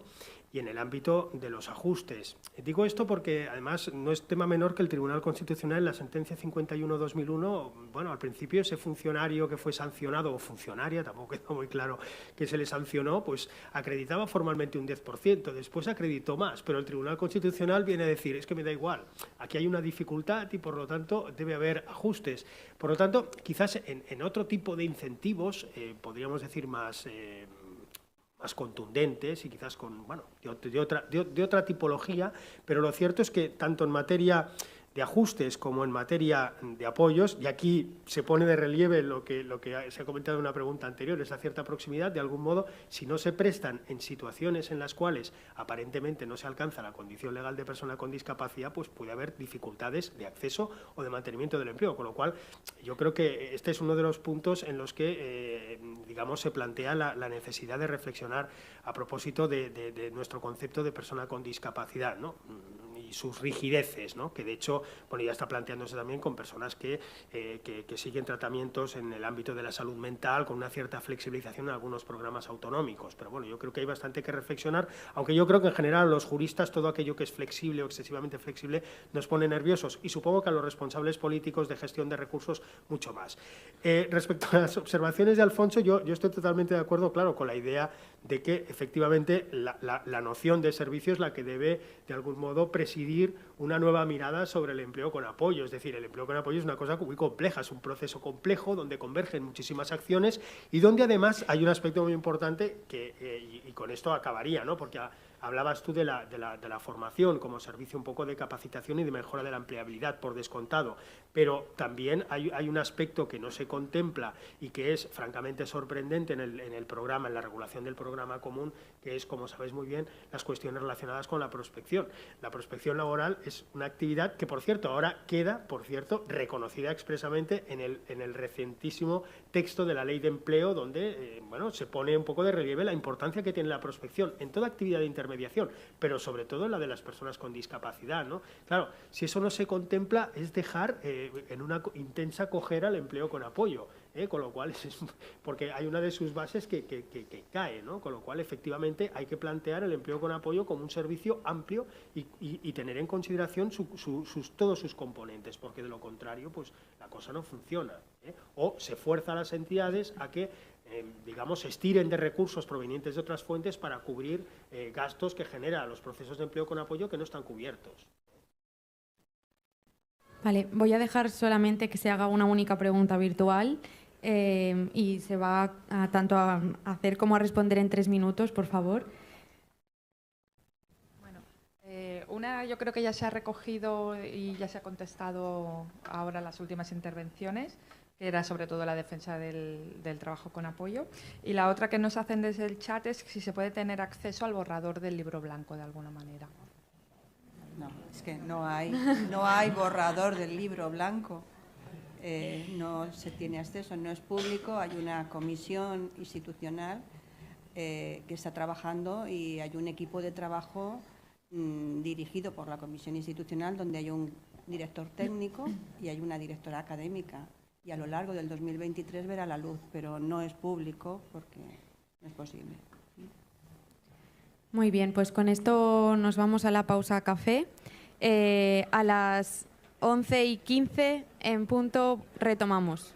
y en el ámbito de los ajustes. Digo esto porque, además, no es tema menor que el Tribunal Constitucional, en la sentencia 51-2001, bueno, al principio ese funcionario que fue sancionado, o funcionaria, tampoco quedó muy claro que se le sancionó, pues acreditaba formalmente un 10%, después acreditó más, pero el Tribunal Constitucional viene a decir, es que me da igual, aquí hay una dificultad y, por lo tanto, debe haber ajustes. Por lo tanto, quizás en otro tipo de incentivos, podríamos decir más contundentes y quizás con, bueno, de otra tipología, pero lo cierto es que tanto en materia de ajustes como en materia de apoyos, y aquí se pone de relieve lo que se ha comentado en una pregunta anterior, esa cierta proximidad, de algún modo, si no se prestan en situaciones en las cuales aparentemente no se alcanza la condición legal de persona con discapacidad, pues puede haber dificultades de acceso o de mantenimiento del empleo, con lo cual yo creo que este es uno de los puntos en los que, digamos, se plantea la necesidad de reflexionar a propósito de nuestro concepto de persona con discapacidad, ¿no? Y sus rigideces, ¿no? Que de hecho, bueno, ya está planteándose también con personas que siguen tratamientos en el ámbito de la salud mental, con una cierta flexibilización en algunos programas autonómicos. Pero bueno, yo creo que hay bastante que reflexionar, aunque yo creo que en general a los juristas todo aquello que es flexible o excesivamente flexible nos pone nerviosos, y supongo que a los responsables políticos de gestión de recursos mucho más. Respecto a las observaciones de Alfonso, yo estoy totalmente de acuerdo, claro, con la idea de que efectivamente la noción de servicio es la que debe de algún modo presidir una nueva mirada sobre el empleo con apoyo. Es decir, el empleo con apoyo es una cosa muy compleja, es un proceso complejo donde convergen muchísimas acciones y donde además hay un aspecto muy importante que, y con esto acabaría, ¿no? Porque hablabas tú de la formación como servicio un poco de capacitación y de mejora de la empleabilidad, por descontado, pero también hay un aspecto que no se contempla y que es francamente sorprendente en el programa, en la regulación del programa común, que es, como sabéis muy bien, las cuestiones relacionadas con la prospección. La prospección laboral es una actividad que, por cierto, ahora queda, reconocida expresamente en el recientísimo texto de la Ley de Empleo, donde bueno, se pone un poco de relieve la importancia que tiene la prospección en toda actividad de intermediación, pero sobre todo en la de las personas con discapacidad, ¿no? Claro, si eso no se contempla, es dejar en una intensa cojera el empleo con apoyo, con lo cual, porque hay una de sus bases que cae, ¿no? Con lo cual, efectivamente, hay que plantear el empleo con apoyo como un servicio amplio y tener en consideración todos sus componentes, porque de lo contrario, pues la cosa no funciona, o se fuerza a las entidades a que digamos, se estiren de recursos provenientes de otras fuentes para cubrir gastos que generan los procesos de empleo con apoyo que no están cubiertos. Vale, voy a dejar solamente que se haga una única pregunta virtual y se va tanto a hacer como a responder en 3 minutos, por favor. Bueno, una yo creo que ya se ha recogido y ya se ha contestado ahora en las últimas intervenciones, que era sobre todo la defensa del trabajo con apoyo. Y la otra que nos hacen desde el chat es si se puede tener acceso al borrador del libro blanco de alguna manera. No, es que no hay borrador del libro blanco. No se tiene acceso, no es público. Hay una comisión institucional que está trabajando y hay un equipo de trabajo dirigido por la comisión institucional donde hay un director técnico y hay una directora académica. Y a lo largo del 2023 verá la luz, pero no es público porque no es posible. Muy bien, pues con esto nos vamos a la pausa café. A las 11:15 en punto retomamos.